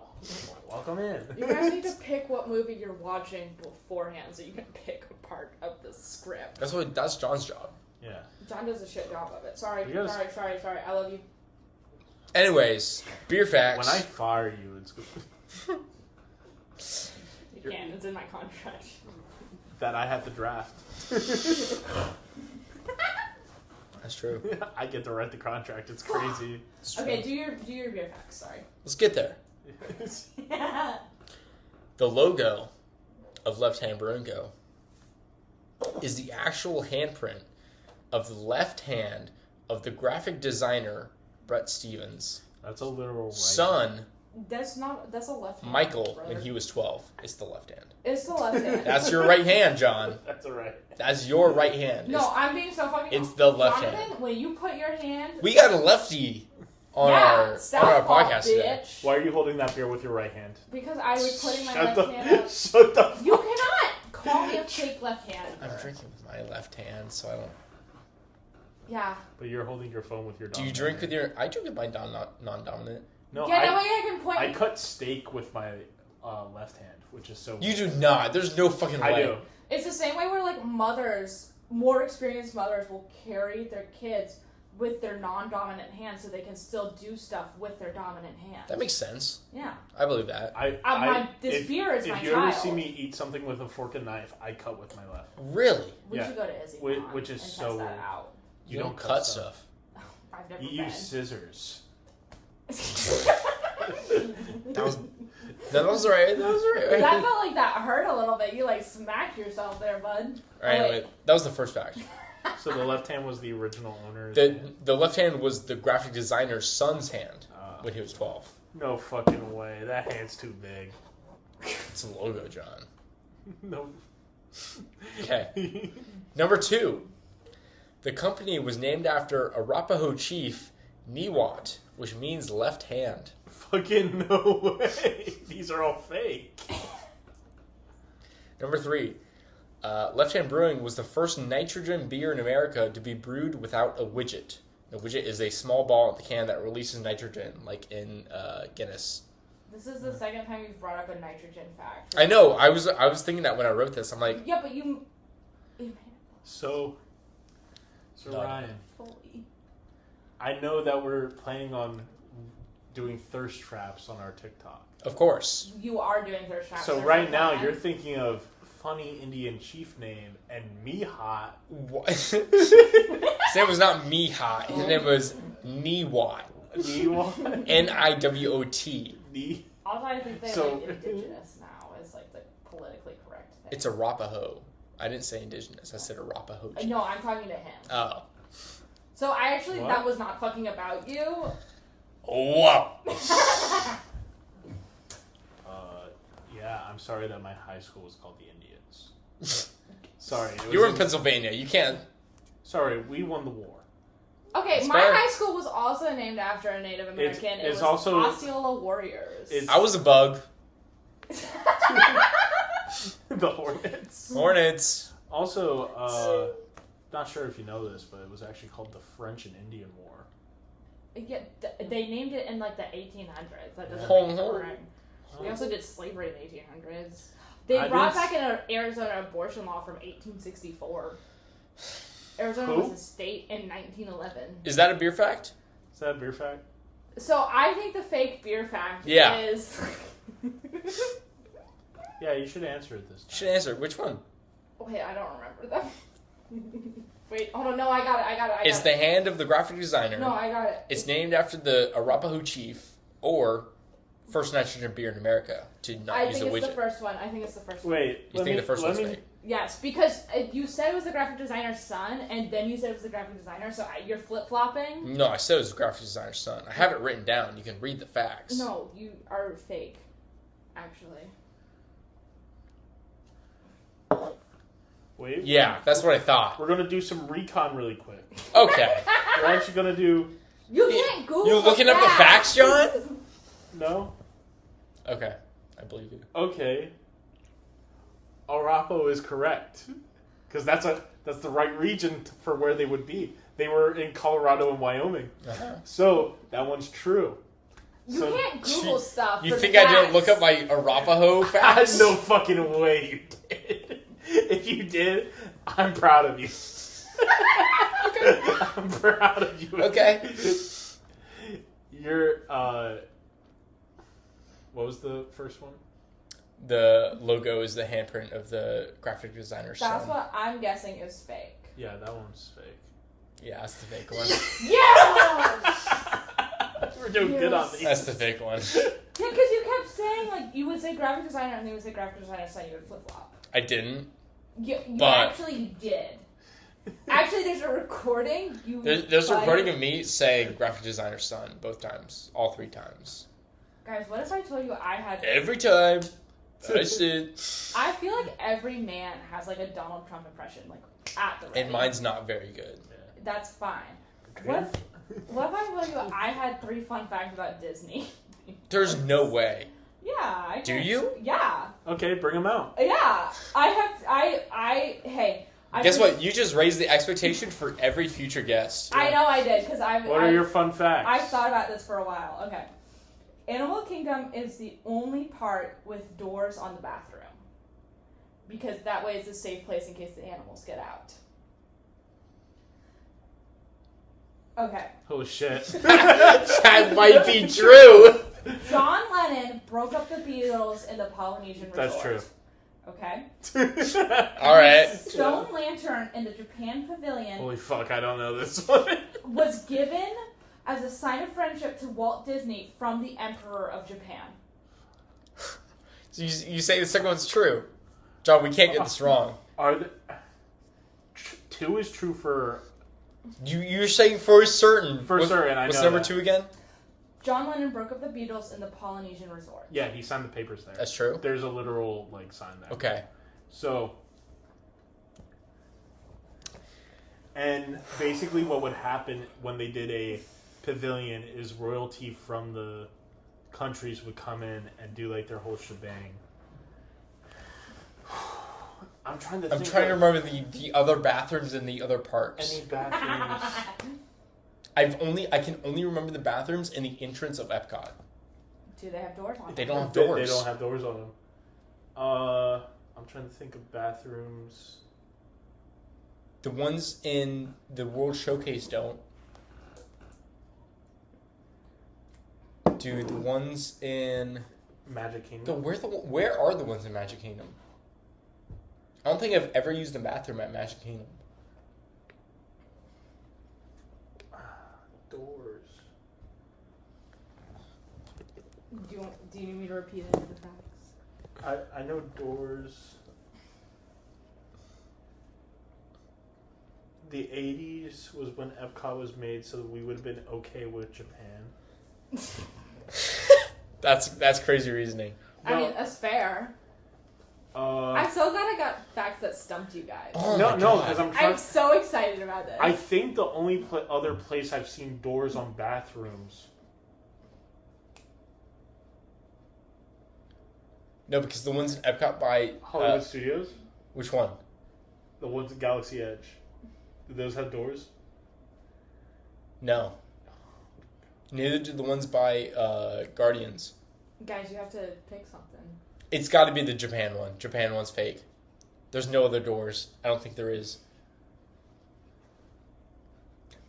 welcome in. You guys need to pick what movie you're watching beforehand so you can pick a part of the script. That's John's job. Yeah. John does a shit job of it. Sorry. Sorry. I love you. Anyways, beer facts. When I fire you, it's good. You can't. It's in my contract. That I have to draft. That's true. I get to write the contract. It's crazy. Okay, do your beer facts. Sorry. Let's get there. The logo of Left Hand Brewing Co. is the actual handprint of the left hand of the graphic designer Brett Stevens. That's a literal right. Son. That's a left hand. Michael, brother. when he was 12. It's the left hand. It's the left hand. That's your right hand, John. That's all right. That's your right hand. No, I'm being so fucking... It's the left Jonathan, hand. when you put your hand... We got a lefty on our podcast today. Why are you holding that beer with your right hand? Because I was putting my left hand up. Shut the fuck. You cannot call me a fake left hand. I'm drinking with my left hand, so I don't... Yeah. But you're holding your phone with your Do you drink with your... I drink with my non-dominant. No, yeah, that way I can point... I cut steak with my left hand, which is so... You do not. There's no fucking way. I do. It's the same way where, like, mothers, more experienced mothers will carry their kids with their non-dominant hand so they can still do stuff with their dominant hand. That makes sense. Yeah. I believe that. This beer is my child. If you ever see me eat something with a fork and knife, I cut with my left. Really? We should go to Izzy which is and so... test that out. You don't cut stuff. I've never You use scissors. That was right. That felt like that hurt a little bit. You like smacked yourself there, bud. Alright, anyway, that was the first fact. So the left hand was the original owner's The left hand was the graphic designer's son's hand when he was 12. No fucking way. That hand's too big. It's a logo, John. No. Okay. Number 2. The company was named after Arapaho chief Niwot, which means left hand. Fucking no way. These are all fake. Number 3. Left Hand Brewing was the first nitrogen beer in America to be brewed without a widget. A widget is a small ball at the can that releases nitrogen, like in Guinness. This is the second time you've brought up a nitrogen fact. I know. I was thinking that when I wrote this. I'm like, Yeah, but you So No. Ryan, fully. I know that we're planning on doing thirst traps on our TikTok. of course. You are doing thirst traps. So There's right no now plan. you're thinking of funny Indian chief name and me hot. What? His name was not Mihai. His name was Niwot. Niwot. Niwot. Also, I think they So- like indigenous now is like the politically correct thing. It's Arapaho. I didn't say indigenous. I said Arapaho. No, I'm talking to him. Oh. So I actually, What? that was not fucking about you. Whoa. Yeah, I'm sorry that my high school was called the Indians. Sorry. it was You were in Pennsylvania. You can't. Sorry, we won the war. Okay, That's my fair. high school was also named after a Native American. it's it was also- Osceola Warriors. It's- I was a bug. The Hornets. Hornets. Also, not sure if you know this, but it was actually called the French and Indian War. Yeah, they named it in like the 1800s. That doesn't Yeah. make it correct. They also did slavery in the 1800s. They I brought didn't back an Arizona abortion law from 1864. Arizona Who? was a state in 1911. Is that a beer fact? Is that a beer fact? So I think the fake beer fact Yeah. is. Yeah, you should answer it this You time. should answer. Which one? Wait, I don't remember them. Wait, hold on. No, I got it. It's the hand of the graphic designer. No, I got it. It's named after the Arapaho chief or first nitrogen beer in America to not I use think the it's widget. the first one. I think it's the first one. Wait, You think the first one's fake? Yes, because you said it was the graphic designer's son, and then you said it was the graphic designer, so you're flip-flopping. No, I said it was the graphic designer's son. I have it written down. You can read the facts. No, you are fake, actually. Wait. Yeah, that's what I thought. We're gonna do some recon really quick. Okay. We're actually gonna do You can't Google You looking up the facts, John? no. Okay. I believe you. Okay. Arapaho is correct because that's the right region for where they would be. They were in Colorado and Wyoming, Uh-huh. so that one's true. You So- can't Google stuff. You for think I didn't facts. look up my Arapaho facts? No fucking way you did. If you did, I'm proud of you. I'm proud of you. Okay. You're what was the first one? The logo is the handprint of the graphic designer's That's son. what I'm guessing is fake. Yeah, that one's fake. Yeah, that's the fake one. Yes! We're doing good on these. That's the fake one. Yeah, because you kept saying, like, you would say graphic designer and then you would say graphic designer, so you would flip-flop. I didn't. You But- actually you did. Actually, there's a recording. There's a recording of me saying graphic designer's son both times. All 3 times. Guys, what if I told you I had... Every time. I said. I feel like every man has, like, a Donald Trump impression, like, at the ready. And mine's not very good. That's fine. What if I told you I had 3 fun facts about Disney? There's no way. Yeah, I Do can. you? Yeah. Okay, bring them out. Yeah. Hey. Guess what? You just raised the expectation for every future guest. I know I did, because What are your fun facts? I've thought about this for a while. Okay. Animal Kingdom is the only park with doors on the bathroom. Because that way it's a safe place in case the animals get out. Okay. Oh shit. That might be true. John Lennon broke up the Beatles in the Polynesian resort. That's true. Okay. All right. Stone Lantern in the Japan Pavilion Holy fuck, I don't know this one. was given as a sign of friendship to Walt Disney from the Emperor of Japan. So you say the second one's true. John, we can't get this wrong. Are the 2 is true for You're saying for certain. For certain, I What's know number that. 2 again? John Lennon broke up the Beatles in the Polynesian resort. Yeah, he signed the papers there. That's true. There's a literal like sign there. Okay. So, and basically what would happen when they did a pavilion is royalty from the countries would come in and do like their whole shebang. I'm trying to. I'm trying to remember the other bathrooms in the other parks. Any bathrooms? I can only remember the bathrooms in the entrance of Epcot. Do they have doors on them? They don't have doors. They don't have doors on them. I'm trying to think of bathrooms. The ones in the World Showcase don't. Do the ones in Magic Kingdom? where are the ones in Magic Kingdom? I don't think I've ever used the bathroom at Magic Kingdom. Doors. Do you need me to repeat any of the facts? I know doors. The 80s was when Epcot was made, so we would have been okay with Japan. That's crazy reasoning. I mean, that's fair. I'm so glad I got facts that stumped you guys. Oh no, because I'm so excited about this. I think the only other place I've seen doors on bathrooms. No, because the ones in Epcot by Hollywood Studios? Which one? The ones at Galaxy Edge. Do those have doors? No. Neither do the ones by Guardians. Guys, you have to pick something. It's got to be the Japan one. Japan one's fake. There's no other doors. I don't think there is.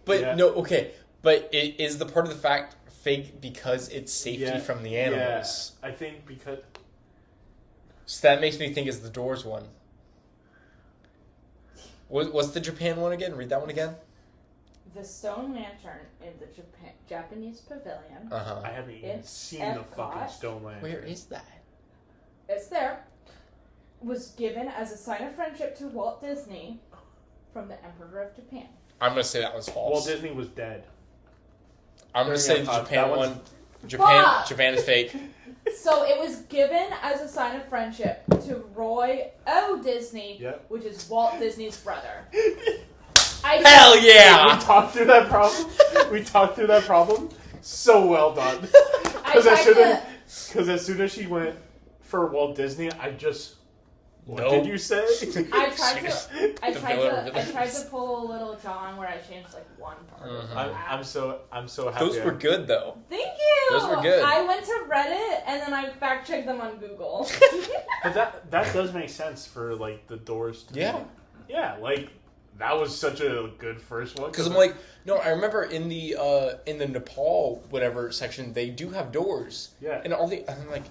But Yeah. no, okay. But is the part of the fact fake because it's safety from the animals? Yeah, I think because... So that makes me think it's the doors one. What's the Japan one again? Read that one again. The Stone Lantern in the Japanese Pavilion. Uh-huh. I haven't even It's seen the fucking Epcot. Stone Lantern. Where is that? It's there. Was given as a sign of friendship to Walt Disney from the Emperor of Japan. I'm going to say that was false. Walt Disney was dead. I'm going to say the That Japan one's- one. Japan is fake. So it was given as a sign of friendship to Roy O. Disney, Yep. which is Walt Disney's brother. Hell We yeah! talked through that problem. So well done. Because as soon as she went for Walt Disney, I just... What Nope. did you say? I tried The to pull a little John where I changed like one part. Mhm. I'm so happy. Those were good, though. Thank you. Those were good. I went to Reddit and then I fact checked them on Google. But that does make sense for like the doors to Yeah. be. Yeah, like that was such a good first one. Because I'm like, no, I remember in the Nepal whatever section they do have doors. Yeah. And I'm like,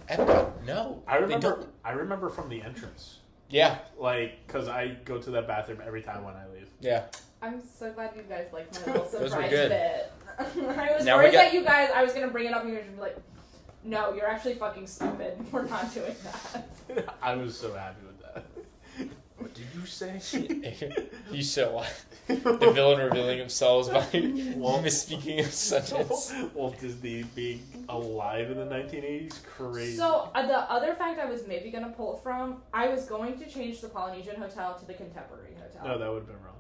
Epcot, no. I they don't. remember from the entrance. Yeah. Like, because I go to that bathroom every time when I leave. Yeah. I'm so glad you guys like my little Those were surprise good. bit. I was Now worried we got- that you guys, I was going to bring it up and you were going to be like, no, you're actually fucking stupid. We're not doing that. I was so happy with that. What did you say? You so the villain revealing themselves by misspeaking a sentence. Walt Disney being alive in the 1980s, crazy. So, the other fact I was maybe going to pull from, I was going to change the Polynesian Hotel to the Contemporary Hotel. No, that would have been wrong.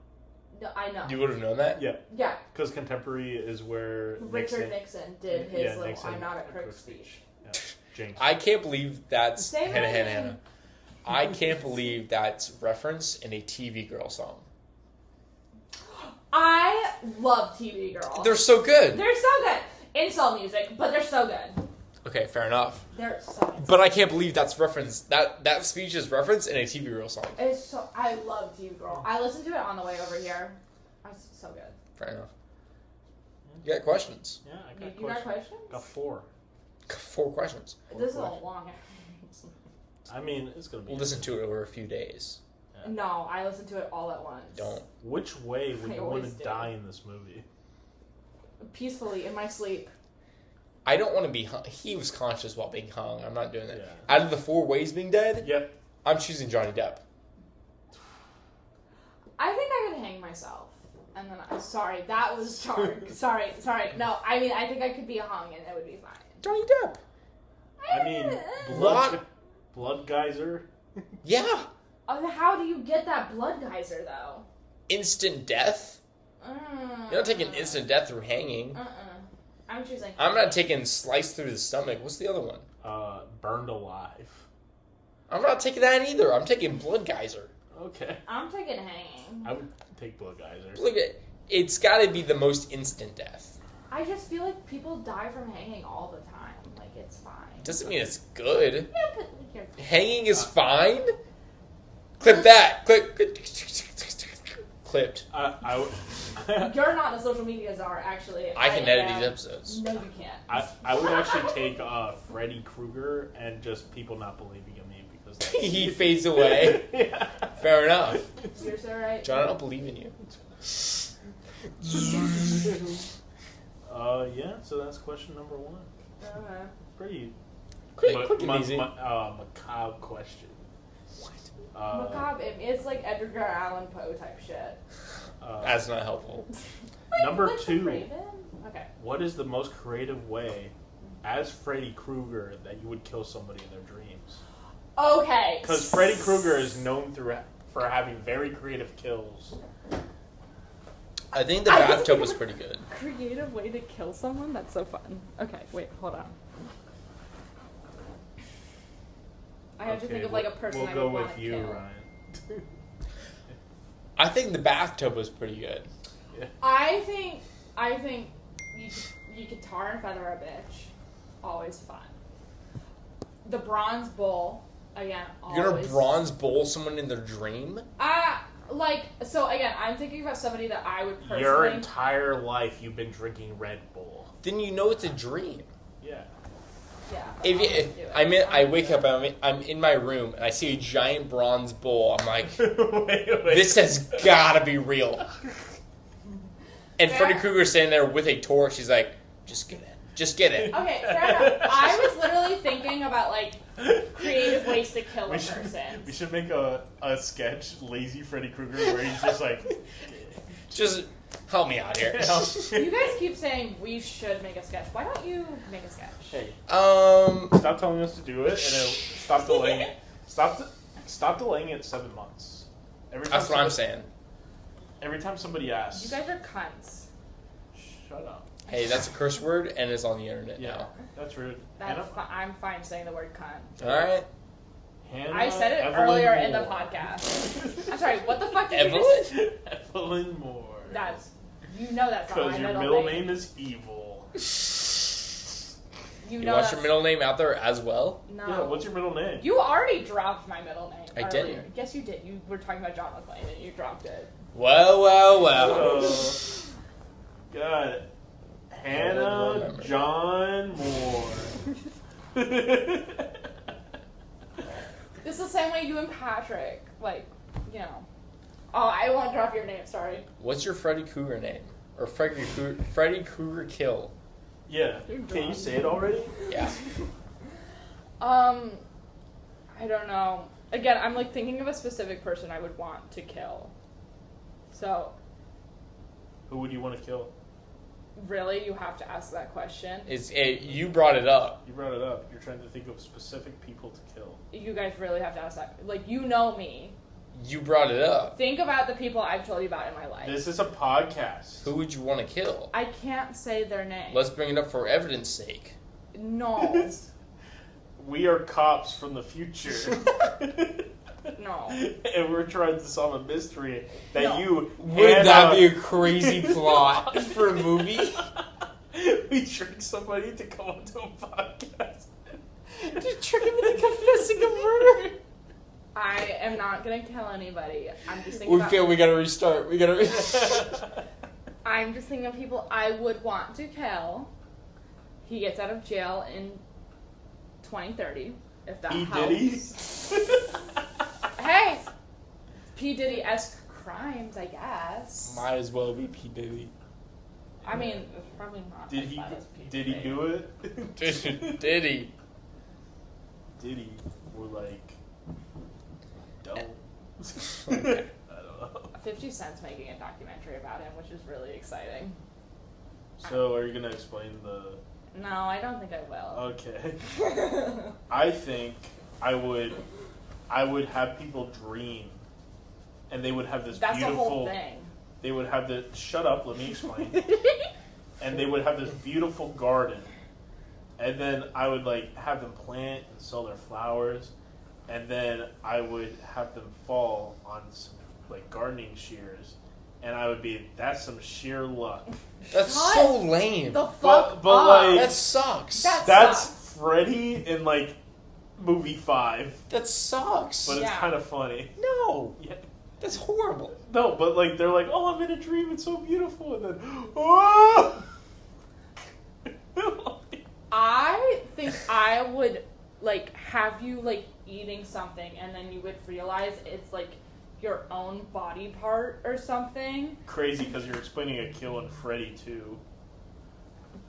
No, I know. You would have known that? Yeah, Yeah, because Contemporary is where Richard Nixon did his little Nixon I'm not a at crook Crook speech. Yeah. Jinx. I can't believe that's Say my Hannah. name. I can't believe that's referenced in a TV Girl song. I love TV Girl. They're so good. They're so good. Install music, but they're so good. Okay, fair enough. They're so good. But I can't believe that's referenced. That speech is referenced in a TV Girl song. It's so. I love TV Girl. I listened to it on the way over here. It's so good. Fair enough. You got questions? Yeah, I got You got questions? Got 4. 4 questions. This is a long. I mean, it's gonna be. We'll listen to it over a few days. No, I listened to it all at once. Don't. Which way would I you want always to do. die in this movie? Peacefully in my sleep. I don't want to be hung. He was conscious while being hung. I'm not doing that. Yeah. Out of the 4 ways being dead, Yep. I'm choosing Johnny Depp. I think I could hang myself. And then sorry, that was dark. sorry. No, I mean I think I could be hung and it would be fine. Johnny Depp. I mean, blood geyser. Yeah. How do you get that blood geyser though? Instant death. You're not taking instant death through hanging. I'm choosing. I'm not taking slice through the stomach. What's the other one? Burned alive. I'm not taking that either. I'm taking blood geyser. Okay. I'm taking hanging. I would take blood geysers. Look at it's got to be the most instant death. I just feel like people die from hanging all the time. Like, it's fine. Doesn't mean it's good. Yeah, but here. Hanging is fine. Clip that. Clipped. I would. You're not the social media czar, actually. I can edit am. these episodes. No, you can't. I would actually take Freddy Krueger and just people not believing in me because He fades away. Yeah. Fair enough. You're so right. John, I don't believe in you. Yeah. So that's question number 1. Okay. Pretty Quick and easy. macabre question. What? Macabre. It's like Edgar Allan Poe type shit. That's not helpful. Number Like the 2. Raven? Okay. What is the most creative way, as Freddy Krueger, that you would kill somebody in their dreams? Okay. Because Freddy Krueger is known for having very creative kills. I think the bathtub was pretty good. Creative way to kill someone? That's so fun. Okay, wait, hold on. I have to think of like a person We'll I go would want with to you, kill. Ryan. I think the bathtub was pretty good. I think you could tar and feather a bitch. Always fun. The bronze bull, again, always. You're gonna bronze bowl someone in their dream? So again, I'm thinking about somebody that I would personally... Your entire life you've been drinking Red Bull. Then you know it's a dream. Yeah. Yeah. I wake up, I'm in my room, and I see a giant bronze bowl. I'm like, wait. this has gotta be real. And Freddy Krueger's standing there with a torch. He's like, just get it. Just get it. Okay, fair enough. I was literally thinking about, like, creative ways to kill a person. We should make a sketch, Lazy Freddy Krueger, where he's just like... Just help me out here. You guys keep saying we should make a sketch. Why don't you make a sketch? Hey. Um, Stop telling us to do it, and stop delaying it. Stop delaying it 7 months. That's what I'm saying. Every time somebody asks... You guys are cunts. Shut up. Hey, that's a curse word, and it's on the internet Yeah, now. that's rude. I'm fine saying the word cunt. Alright. Hannah, I said it Evelyn earlier in the Moore. podcast. I'm sorry, what the fuck did Evelyn? you say? Evelyn Moore. That's... You know that's not my Because your middle middle name is evil. You You know want that's... your middle name out there as well? No. Yeah, what's your middle name? You already dropped my middle name I earlier. didn't. Yes, you did. You were talking about John McClane and you dropped it. Well. Got it. Hannah John Moore. This is the same way you and Patrick, like, you know. Oh, I won't drop your name, sorry. What's your Freddy Krueger name? Or Freddy Krueger kill? Yeah. Can you say it already? Yeah. I don't know. Again, I'm like thinking of a specific person I would want to kill. So, Who would you want to kill? really, you have to ask that question. You brought it up. You brought it up. You're trying to think of specific people to kill. You guys really have to ask that. Like, you know me. You brought it up. Think about the people I've told you about in my life. This is a podcast. Who would you want to kill? I can't say their name. Let's bring it up for evidence sake. No. We are cops from the future. No. And we're trying to solve a mystery that No. you... Would that be a crazy plot for a movie? We trick somebody to come onto a podcast. Just trick him into confessing a murder. I am not gonna kill anybody. I'm just thinking about... We gotta restart. I'm just thinking of people I would want to kill. He gets out of jail in 2030, if that helps. Hey! P. Diddy-esque crimes, I guess. Might as well be P. Diddy. I mean, it's probably not Did as he bad as P. Did he Diddy. do it? Diddy. Diddy were like, don't. Okay. I don't know. 50 Cent's making a documentary about him, which is really exciting. So are you gonna explain the? No, I don't think I will. Okay. I think I would have people dream, and they would have this That's beautiful. the whole thing. They would have the. Shut up. Let me explain. And they would have this beautiful garden, and then I would like have them plant and sell their flowers, and then I would have them fall on some like gardening shears, and I would be, that's some sheer luck. That's Shut so lame. The fuck but up. like That sucks. that's sucks. Freddy in like movie 5, That sucks. but it's Yeah. kind of funny. No, Yeah. that's horrible. No, but like they're like, oh, I'm in a dream, it's so beautiful, and then oh. I think I would like have you like eating something and then you would realize it's like your own body part or something. Crazy because you're explaining a kill in Freddy too.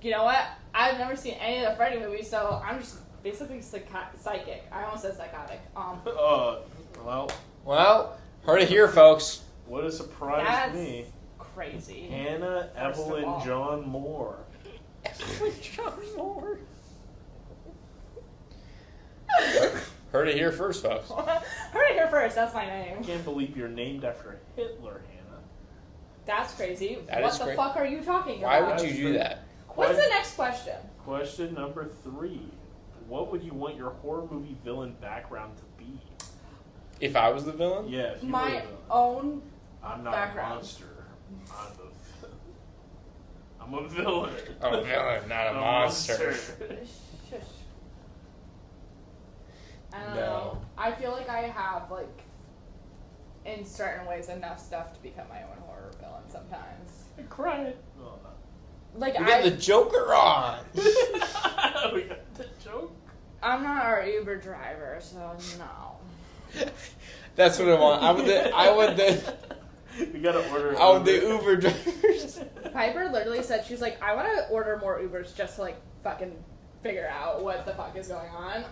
You know what? I've never seen any of the Freddy movies, so I'm just basically psychic. I almost said psychotic. Well, Heard it here, folks. what a surprise That's me. crazy. Hannah, First of Evelyn, all. John Moore. Heard it here first, folks. Heard it here first. That's my I name. can't believe you're named after Hitler, Hannah. That's crazy. That What is the great. fuck are you talking Why about? would you do that? What's the next question? Question number 3. What would you want your horror movie villain background to be? If I was the villain? Yeah, if you were My the villain. own. I'm not background. a monster. I'm a villain. I'm a villain, not a monster. Shush. I don't No. know. I feel like I have like, in certain ways, enough stuff to become my own horror villain sometimes. I cried. Oh, Like We got the Joker on. no. We got the joke. I'm not our Uber driver, so no. That's what I want. I would the We gotta order. the Uber drivers. Piper literally said, she's like, I want to order more Ubers just to like fucking figure out what the fuck is going on.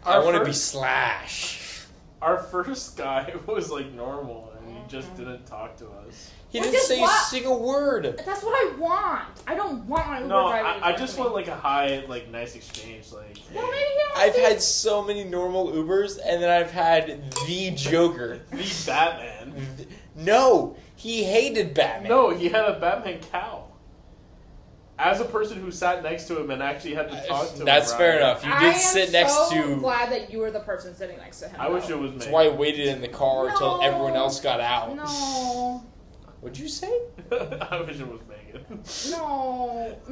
I want to be first- Slash. Our first guy was like normal, and he just didn't talk to us. He Which didn't is say a what- single word. That's what I want. I don't want my Uber No, driver to I talk just to me. want like a high, like nice exchange. Like, Well, hey, maybe he I've has had so many normal Ubers, and then I've had the Joker. the Batman. No, he hated Batman. No, he had a Batman cow. As a person who sat next to him and actually had to talk to him. That's fair Ryan, enough. You I did am sit next so to. glad that you were the person sitting next to him. I wish though. it was me. That's why I waited in the car until No. everyone else got out. No, What'd you say? I wish it was Megan.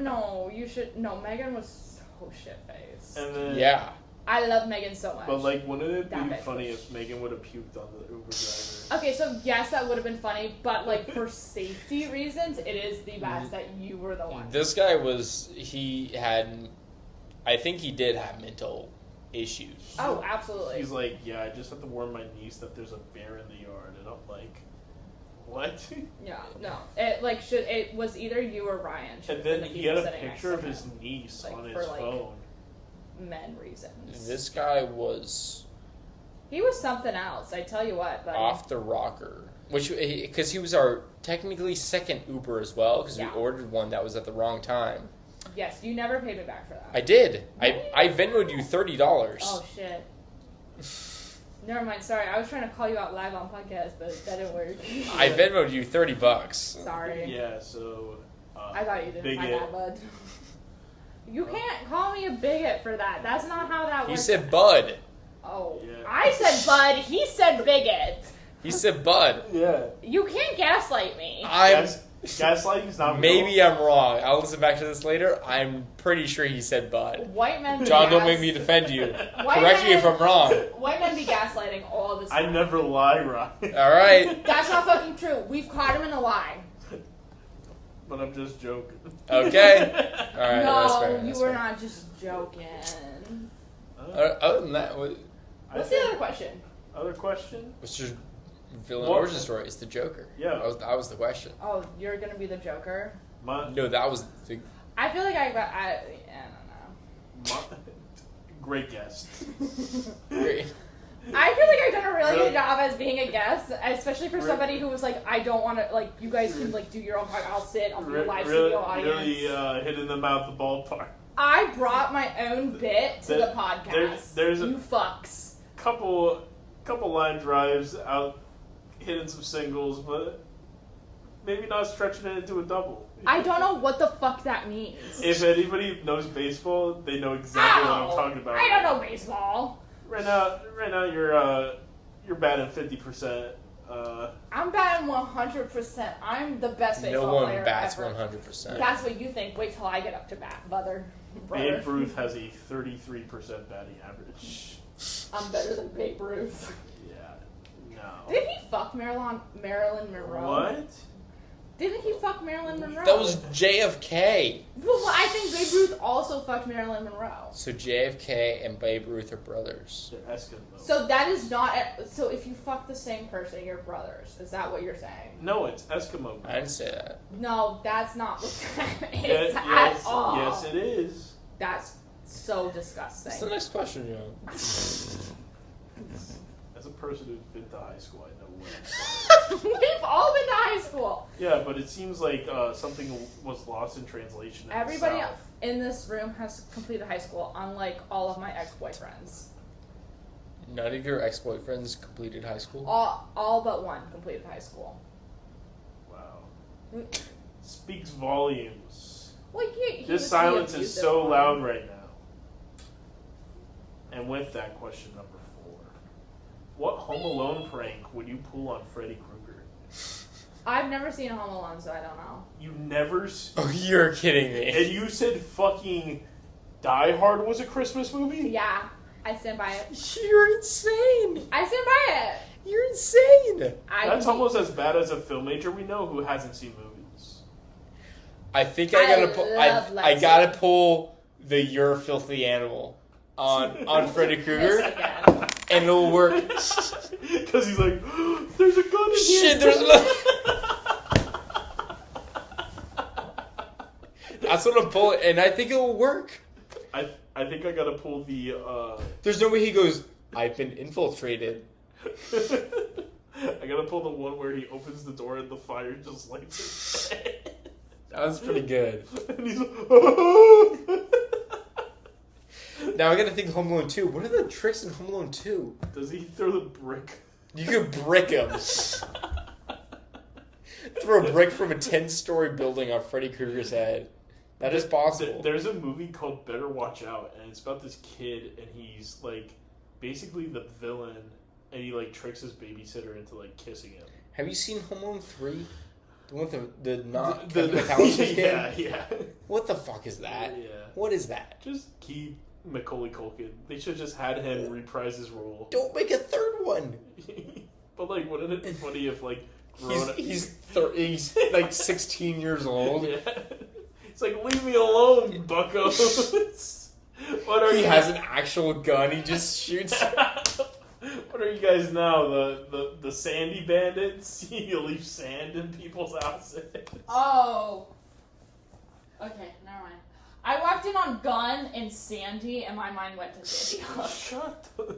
no, you should. No, Megan was so shit faced. And then, Yeah. I love Megan so much. But like, wouldn't it That be bitch funny was- if Megan would have puked on the Uber driver? Okay, so yes, that would have been funny, but like for safety reasons, it is the best that you were the one. This guy was. He had. I think he did have mental issues. Oh, absolutely. He's like, yeah, I just have to warn my niece that there's a bear in the yard, and I'm like, what? Yeah, no. It was either you or Ryan. should And have then been the he had a people sitting next picture to of his him. niece Like, on his for, like, phone. Men reasons. This guy was He was something else. I tell you what, buddy. off the rocker. Which, because he was our technically second Uber as well, because Yeah. we ordered one that was at the wrong time. Yes, you never paid me back for that. I did. I Venmoed you $30. Oh shit. Never mind. Sorry, I was trying to call you out live on podcast, but that didn't work. I Venmoed you $30. Sorry. Yeah, so. I thought you did. My bigot. bad, bud. You can't call me a bigot for that. That's not how that works. He said bud. Oh. Yeah. I said bud. He said bigot. He said bud. Yeah. You can't gaslight me. Gaslighting's not Maybe real. I'm wrong. I'll listen back to this later. I'm pretty sure he said bud. White men. John, don't make me defend you. White Correct me men- if I'm wrong. White men be gaslighting all the time. I never lie, Ryan. All right. That's not fucking true. We've caught him in a lie. But I'm just joking. Okay. All right. that's No, fair, you that's were fair. not just joking. Other than that, What's the other question? Other question? what's your villain What? origin story? It's the Joker. Yeah. That was the question. Oh, you're gonna be the Joker? No, that was the. I feel like I don't know. Great guest. I feel like I've done a really good job as being a guest, especially for somebody who was like, I don't want to, like, you guys can, like, do your own podcast. I'll sit, I'll be a live studio audience. Really hitting them out the ballpark. I brought my own bit to the podcast. There's you fucks. couple line drives out, hitting some singles, but maybe not stretching it into a double. I don't know what the fuck that means. If anybody knows baseball, they know exactly what I'm talking about. I don't know baseball. Right now, you're batting 50%. I'm batting 100%. I'm the best baseball No one player bats ever. 100%. That's what you think. Wait till I get up to bat, brother. Babe Ruth has a 33% batting average. I'm better than Babe Ruth. Yeah. No. Did he fuck Marilyn Monroe? What? Didn't he fuck Marilyn Monroe? That was JFK. Well, I think Babe Ruth also fucked Marilyn Monroe. So JFK and Babe Ruth are brothers. They're Eskimos. So that is not. So if you fuck the same person, you're brothers. Is that what you're saying? No, it's Eskimo. I didn't say that. No, that's not what that is Yes, at all. yes, it is. That's so disgusting. What's the next question, As a person who's been to high school, I know what I'm saying. We've all been to high school. Yeah, but it seems like something was lost in translation. In Everybody the South. in this room has completed high school, unlike all of my ex-boyfriends. None of your ex-boyfriends completed high school? All but one completed high school. Wow. Speaks volumes. Well, This silence is so loud right now. And with that, question number 4. What Home Alone prank would you pull on Freddy Krueger? I've never seen Home Alone, so I don't know. You never... Oh, you're kidding me. And you said fucking Die Hard was a Christmas movie? Yeah, I stand by it. You're insane. I stand by it. You're insane. That's almost as bad as a film major we know who hasn't seen movies. I think I love gotta pull the "You're a Filthy Animal" on Freddy Krueger, Yes, again. and it'll work. Because he's like, there's a gun in here. Shit, there's no. That's what I'm pulling, and I think it will work. I think I gotta pull the. There's no way he goes, "I've been infiltrated." I gotta pull the one where he opens the door and the fire just lights his head. That was pretty good. And he's like, Now I gotta think of Home Alone 2. What are the tricks in Home Alone 2? does he throw the brick? You could brick him. Throw a brick from a 10-story building on Freddy Krueger's head. That is possible. There's a movie called Better Watch Out, and it's about this kid, and he's like basically the villain, and he like tricks his babysitter into like kissing him. Have you seen Home Alone 3? The one with the not The- Kevin McAllister's yeah, kid? yeah. What the fuck is that? Yeah. What is that? Just keep Macaulay Culkin. They should just had him reprise his role. Don't make a third one. But like, wouldn't it be funny if like He's like 16 years old. Yeah. It's like, leave me alone, bucko. What are He you? has an actual gun. He just shoots. What are you guys now? The sandy bandits? You leave sand in people's houses. Oh. Okay, never mind. I walked in on Gun and Sandy, and my mind went to Sandy Hook. Shut up.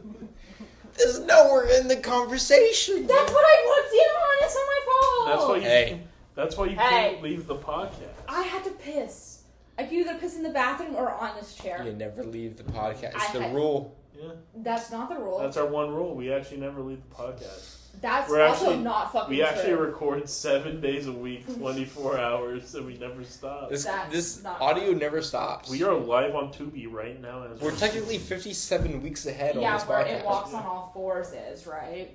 There's nowhere in the conversation. That's what I walked in on. It's on my phone. That's why you Hey. can't leave the podcast. I had to piss. I could either piss in the bathroom or on this chair. You never leave the podcast. It's I the had- rule. Yeah, That's not the rule. that's our one rule. We actually never leave the podcast. That's We're also actually- not fucking We true. actually record 7 days a week, 24 hours, and we never stop. This That's not audio never stops. We are live on Tubi right now. As We're technically 57 weeks ahead on this where podcast. It Walks on All Fours is, right?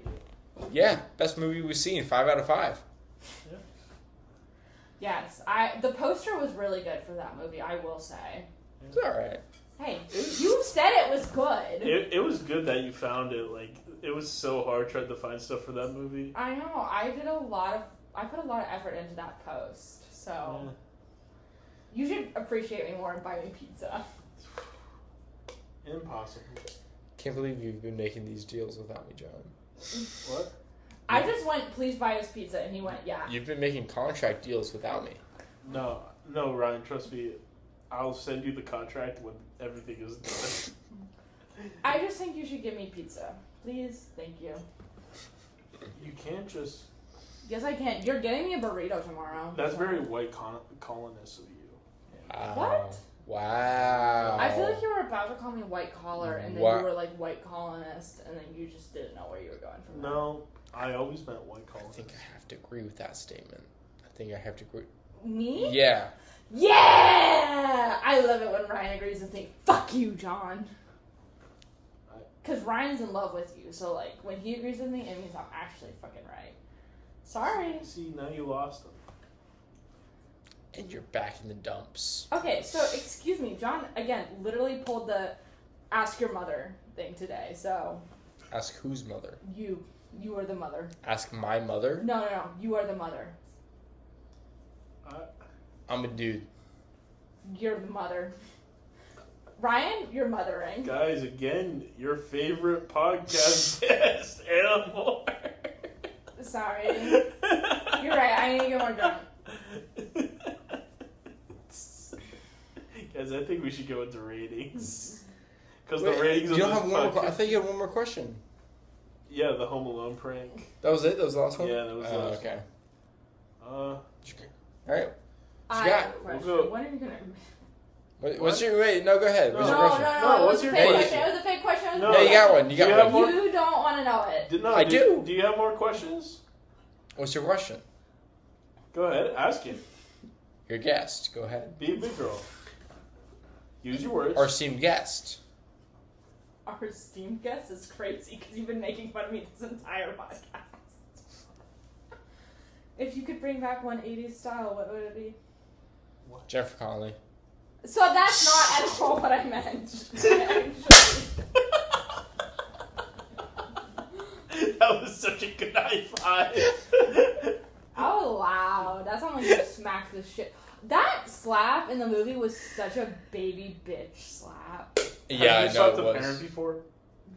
Yeah, best movie we've seen. 5 out of 5. Yes. The poster was really good for that movie, I will say. It's alright. Hey, you said it was good. It was good that you found it. Like, it was so hard trying to find stuff for that movie. I know. I put a lot of effort into that post. So you should appreciate me more and buy me pizza. Impossible. Can't believe you've been making these deals without me, John. What? I just went, please buy us pizza, and he went, yeah. You've been making contract deals without me. No, Ryan, trust me. I'll send you the contract when everything is done. I just think you should give me pizza. Please. Thank you. You can't just... Yes, I can. You're getting me a burrito tomorrow. That's very white colonist of you. What? Wow. I feel like you were about to call me white collar, and then What? you were like white colonist, and then you just didn't know where you were going from there. No, I always meant white I colonist. think I have to agree with that statement. I think I have to agree. Me? Yeah. Yeah! I love it when Ryan agrees with me. Fuck you, John. Because Ryan's in love with you, so, like, when he agrees with me, it means I'm actually fucking right. Sorry. See, now you lost them. And you're back in the dumps. Okay, so, excuse me. John, again, literally pulled the ask your mother thing today, so... Ask whose mother? You. You are the mother. Ask my mother? No. You are the mother. I'm a dude. You're the mother. Ryan, you're mothering. Guys, again, your favorite podcast guest, Animal. Sorry. You're right, I need to get more drunk. Guys, I think we should go into ratings. Because the ratings you don't have of one this more. I podcast... think you had one more question. Yeah, the Home Alone prank. That was it? That was the last one? Yeah, that was the last okay. one. Alright. I have a question. We'll go. When are you gonna... What's your... Wait, no, go ahead. What's your question? No, what's your fake question? It was a fake question. No. Yeah, you got one. You got one. more? You don't want to know it. I do. Do you have more questions? What's your question? Go ahead, ask it. Your guest. Go ahead. Be a big girl. Use your words. Our esteemed guest. Our esteemed guest is crazy because you've been making fun of me this entire podcast. If you could bring back one 80s style, what would it be? Jennifer Connelly. So that's not at all what I meant. That was such a good high five. Oh, wow. That sounded like you smacked the shit. That slap in the movie was such a baby bitch slap. Yeah, I Have you know slapped it a was. parent before?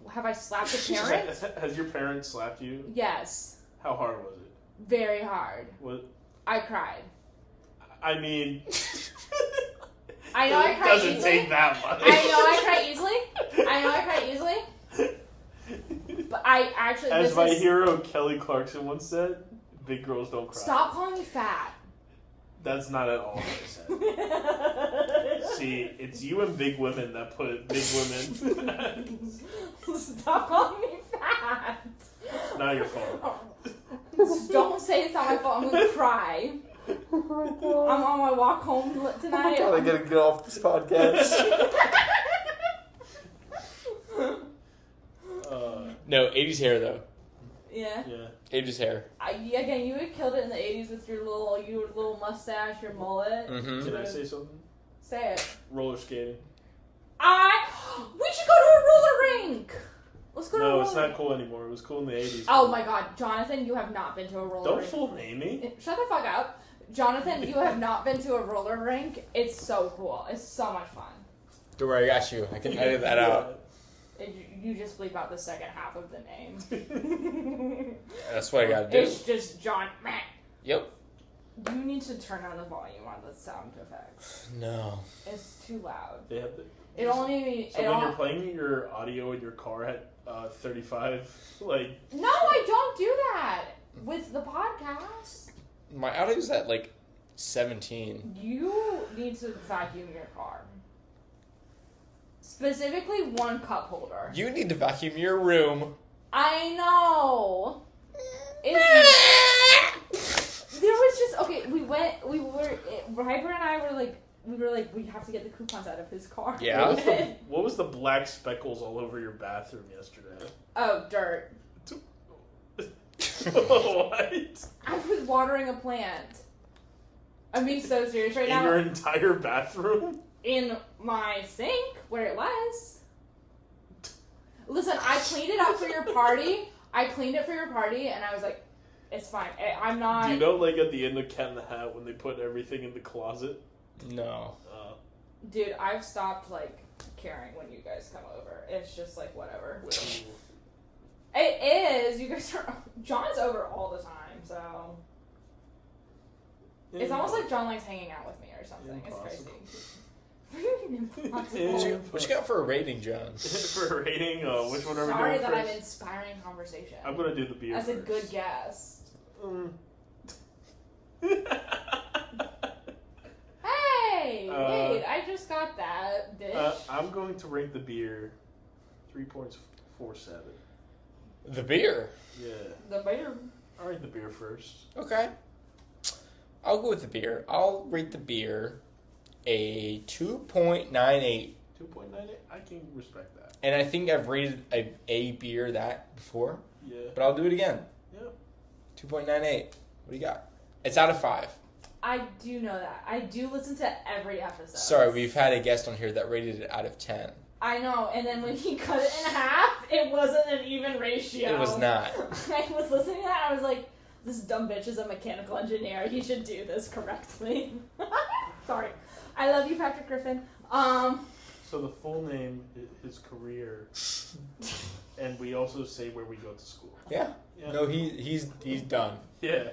Have I slapped a parent? Has your parent slapped you? Yes. How hard was it? Very hard. What? I cried. I mean... I know I cry doesn't easily. take that much. I know I cry easily. But I actually... As my hero Kelly Clarkson once said, big girls don't cry. Stop calling me fat. That's not at all what I said. See, it's you and big women that put big women... Stop calling me fat. Not your fault. Don't say it's not my fault. I'm going to cry. I'm on my walk home tonight. I'm probably gonna get off this podcast. No, 80s hair though. Yeah. 80s hair. Again, you would killed it in the 80s with your little mustache, your mullet. Mm-hmm. Can I say something? Say it. Roller skating. We should go to a roller rink. Let's go to a roller No, it's not rink. cool anymore. It was cool in the 80s. Oh my god, Jonathan, you have not been to a roller Don't rink. full name me. Shut the fuck up. Jonathan, you have not been to a roller rink. It's so cool. It's so much fun. Don't worry, I got you. I can edit that out. You just bleep out the second half of the name. That's what I gotta do. It's just John. Yep. You need to turn down the volume on the sound effects. No. It's too loud. They have the... It only. So when you're playing your audio in your car at 35, like... No, I don't do that with the podcast. My audio's at like 17. You need to vacuum your car. Specifically, one cup holder. You need to vacuum your room. I know. There was just okay. Hyper and I were like, we have to get the coupons out of his car. Yeah. What was the black speckles all over your bathroom yesterday? Oh, dirt. What? I was watering a plant. I'm being so serious right now. In your entire bathroom? In my sink, where it was. Listen, I cleaned it up for your party. And I was like, it's fine. I'm not... Do you know, like, at the end of Cat in the Hat, when they put everything in the closet? No. Dude, I've stopped, like, caring when you guys come over. It's just, like, whatever. It is. You guys are... John's over all the time, so... It's almost like John likes hanging out with me or something. Impossible. It's crazy. Impossible. What you got for a rating, John? For a rating? Which one are we Sorry doing that I'm first? inspiring conversation. I'm gonna do the beer As a first. good guest. Hey! Wait, I just got that, bitch. I'm going to rate the beer 3.47. The beer. Yeah. The beer. I'll rate the beer first. Okay. I'll go with the beer. I'll rate the beer a 2.98. 2.98. I can respect that. And I think I've rated a beer that before. Yeah. But I'll do it again. Yeah. 2.98. What do you got? It's out of 5. I do know that. I do listen to every episode. Sorry, we've had a guest on here that rated it out of 10. I know, and then when he cut it in half, it wasn't an even ratio. It was not. I was listening to that, I was like, this dumb bitch is a mechanical engineer. He should do this correctly. Sorry. I love you, Patrick Griffin. So the full name, his career, and we also say where we go to school. Yeah. No, he's done. Yeah.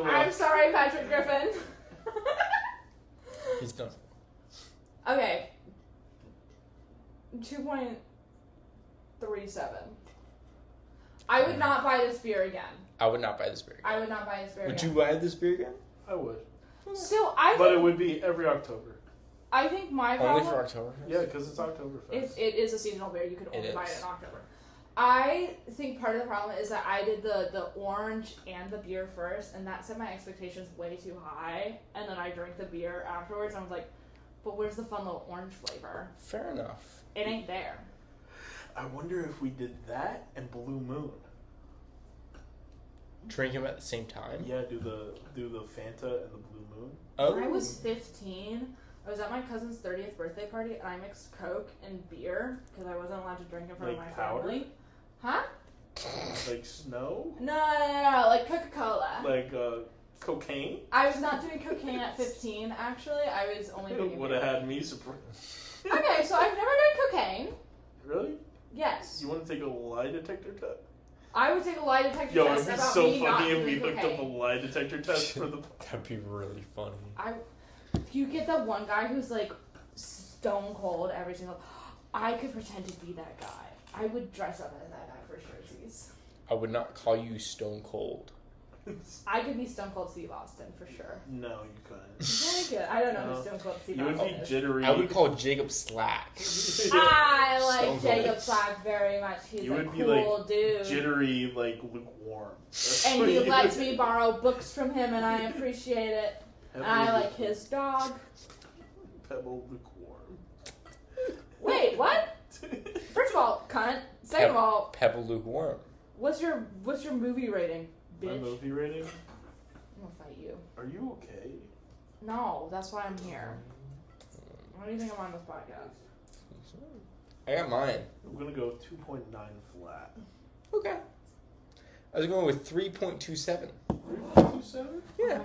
I'm sorry, Patrick Griffin. He's done. Okay. 2.37. I would not buy this beer again. I would not buy this beer again. I would not buy this beer Would again. you buy this beer again? I would. So But it would be every October. I think my Only problem... for October? Yeah, because it's Octoberfest. It is a seasonal beer. You could only It buy it is. in October. I think part of the problem is that I did the orange and the beer first, and that set my expectations way too high. And then I drank the beer afterwards, and I was like, but where's the fun little orange flavor? Fair enough. It ain't there. I wonder if we did that and Blue Moon. Drink them at the same time? Yeah, do the Fanta and the Blue Moon. Oh. When I was 15, I was at my cousin's 30th birthday party, and I mixed Coke and beer because I wasn't allowed to drink in front of Like my powder? family. Huh? Like snow? No, like Coca-Cola. Like cocaine? I was not doing cocaine at 15, actually. I was only It drinking would beer. have had me surprised. Okay, so I've never done cocaine. Really? Yes. You want to take a lie detector test? I would take a lie detector Yo, test it'd be about so me not funny if we doing hooked up a cocaine. lie detector test for the. That'd be really funny. If you get the one guy who's like stone cold every single... I could pretend to be that guy. I would dress up as that guy for jerseys. I would not call you stone cold. I could be Stone Cold Steve Austin for sure. No, you couldn't. Very good. I don't know No. who Stone Cold Steve You would Austin be is. jittery. I would call Jacob Slack. I like Stone Cold. Jacob Slack very much. He's You a would be, cool like, dude. Jittery, like lukewarm. And he lets me borrow books from him, and I appreciate it. And I like his dog. Pebble lukewarm. Wait, what? First of all, cunt. Second of all, Pebble lukewarm. what's your movie rating, My bitch? movie rating? I'm gonna fight you. Are you okay? No, that's why I'm here. Why do you think I'm on this podcast? I got mine. I'm gonna go 2.9 flat. Okay. I was going with 3.27. 3.27? Yeah. Oh, I gotta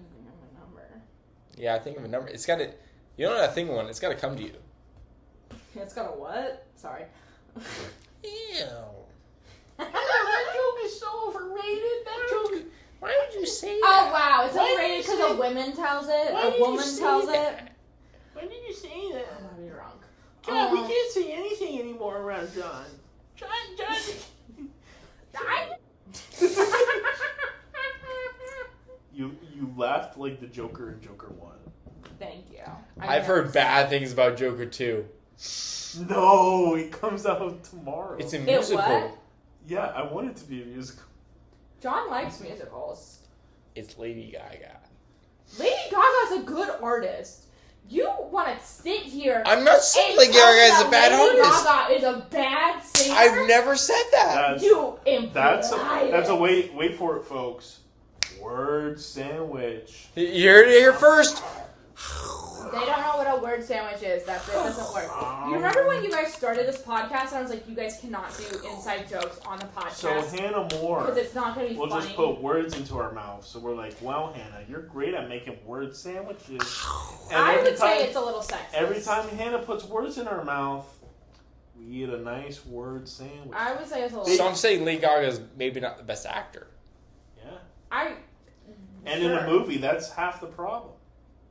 think of a number. Yeah, I think of a number. It's got to... You don't know that thing one. It's got to come to you. It's got a what? Sorry. Ew. That joke is so overrated. That joke. Why would you say Oh wow, it's Why overrated did you because a say- woman tells it. Why A did you woman say tells it. that? Why did you say that? I'm gonna be drunk. God, we can't say anything anymore around John. John. You laughed like the Joker in Joker 1. Thank you. I've heard bad things about Joker 2. No, it comes out tomorrow. It's a It musical. what? Yeah, I want it to be a musical. John likes musicals. It's Lady Gaga. Lady Gaga's a good artist. You want to sit here I'm not saying and Lady tell me Gaga is a that bad Lady artist. Gaga is a bad singer? I've never said that. You imply That's a it. wait for it, folks. Word sandwich. You heard it here first. They don't know what a word sandwich is. That bit doesn't work. You remember when you guys started this podcast and I was like, you guys cannot do inside jokes on the So podcast Hannah Moore, because it's not going to be we'll funny. just put words into our mouth. So we're like, wow, Hannah, you're great at making word sandwiches. And I every would say time- it's a little sexist. Every time Hannah puts words in her mouth, we eat a nice word sandwich. I would say it's a So little. I'm saying Lady Gaga is maybe not the best actor. Yeah. And in a movie, that's half the problem.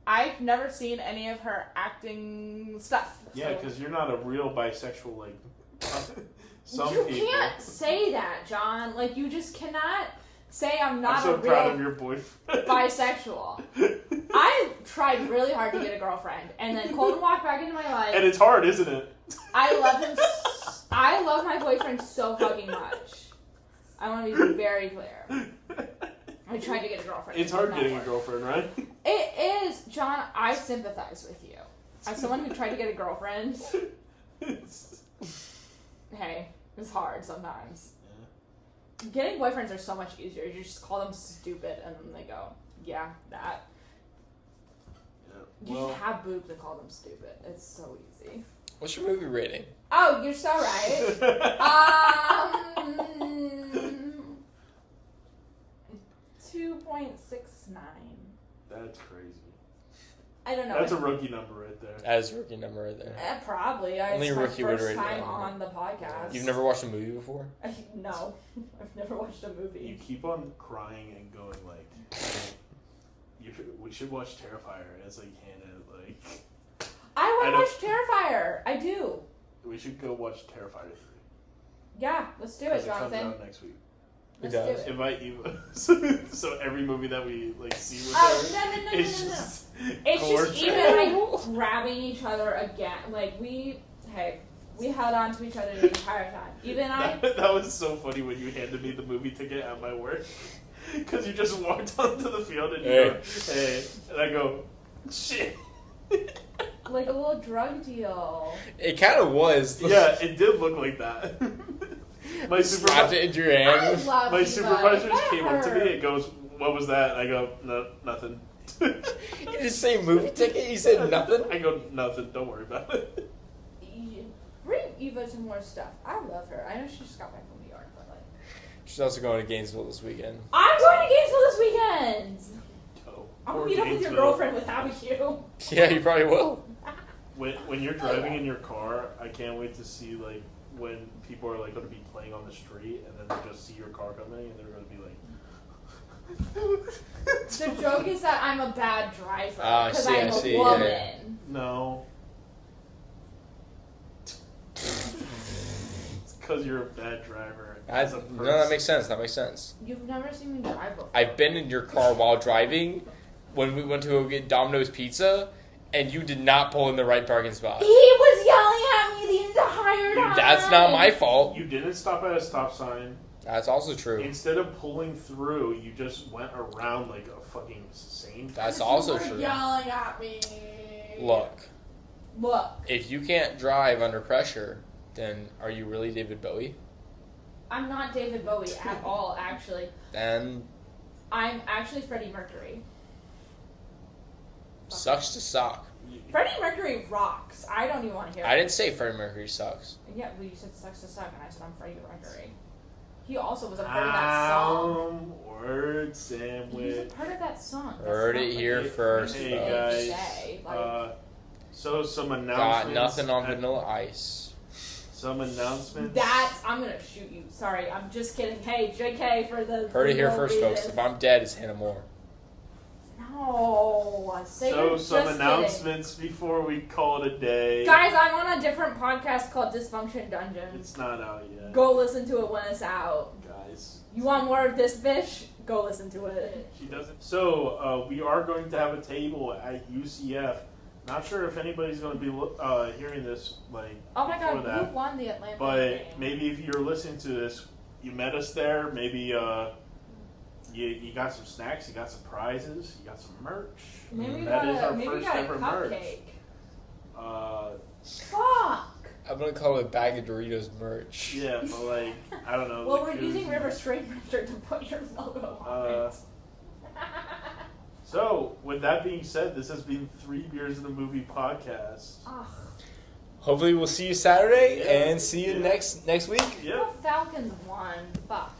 I've never seen any of her acting stuff. Yeah, so- because you're not a real bisexual like some you people. can't say that, John. Like, you just cannot say I'm not I'm so a proud of real your boyfriend. bisexual. I tried really hard to get a girlfriend, and then Colton walked back into my life. And it's hard, isn't it? I love him. I love my boyfriend so fucking much. I want to be very clear. I tried to get a girlfriend. It's It hard did not getting a work. girlfriend, right? It is, John. I sympathize with you. As someone who tried to get a girlfriend, hey, it's hard sometimes. Yeah. Getting boyfriends are so much easier. You just call them stupid, and then they go, yeah, that. You just have boobs and call them stupid. It's so easy. What's your movie rating? Oh, you're so right. 2.69. That's crazy. I don't know. That's a rookie number right there. That is a rookie number right there. Probably. Only It's a my rookie would first rate time that. on the podcast. You've never watched a movie before? No. I've never watched a movie. You keep on crying and going like, we should watch Terrifier as like Hannah like. I want to watch Terrifier. I do. We should go watch Terrifier 3. Yeah, let's do it, Jonathan. It comes out next week. Let's do it. Invite you. So every movie that we like see with her, No. it's just It's just even like grabbing each other again. Like we held on to each other the entire time. Even That was so funny when you handed me the movie ticket at my work. Because you just walked onto the field and you go, hey. And I go, shit. Like a little drug deal. It kind of was. Yeah, it did look like that. My Slapped it into your hand. My supervisor came up to me and goes, what was that? And I go, no, nothing. You just say movie ticket? You said nothing? I go, nothing. Don't worry about it. Bring Eva some more stuff. I love her. I know she just got back from New York, but like. She's also going to Gainesville this weekend. I'm going to Gainesville this weekend! Oh, I'm going to meet up with your girlfriend without you. Yeah, you probably will. When you're driving in your car, I can't wait to see like when people are like going to be playing on the street and then they just see your car coming and they're going to be like. The joke is that I'm a bad driver because I I'm see, a woman. yeah. No. It's because you're a bad driver. No, that makes sense. That makes sense. You've never seen me drive before. I've been in your car while driving when we went to go get Domino's Pizza, and you did not pull in the right parking spot. He was yelling at me the entire time. That's not my fault. You didn't stop at a stop sign. That's also true. Instead of pulling through, you just went around like a fucking saint. That's also You true. were yelling at me. Look, Look. if you can't drive under pressure, then are you really David Bowie? I'm not David Bowie at all, actually. Then I'm actually Freddie Mercury. sucks to suck. Freddie Mercury rocks. I don't even want to hear it. I didn't say Freddie Mercury sucks. Yeah, well, you said sucks to suck, and I said I'm Freddie Mercury. He also was a part of that song. Word He was a sandwich. part of that song. That's Heard not it like here a first, thing Hey to guys, say. Like, so some Got announcements. nothing on Vanilla Ice. Some announcements. I'm gonna shoot you. Sorry, I'm just kidding. Hey, JK for the. Heard it here no first, folks. reason. If I'm dead, it's Hannah Moore. No, say So you're some just announcements before we call it a day. kidding. Guys, I'm on a different podcast called Dysfunction Dungeon. It's not out yet. Go listen to it when it's out. Guys. You want more of this fish? Go listen to it. She doesn't. So we are going to have a table at UCF. Not sure if anybody's going to be hearing this like. Oh my before god, that. who won the Atlanta But game? maybe if you're listening to this, you met us there. Maybe you got some snacks, you got some prizes, you got some merch. Maybe you That got is our a, maybe you first got a ever merch. cupcake. Fuck! I'm gonna call it a bag of Doritos merch. Yeah, but like I don't know. Well, the we're using koozie. River Street Printer to put your logo on it. So with that being said, this has been 3 Beers in a Movie podcast. Ugh. Hopefully, we'll see you Saturday Yeah. and see you next week. Yep. The Falcons won. Fuck.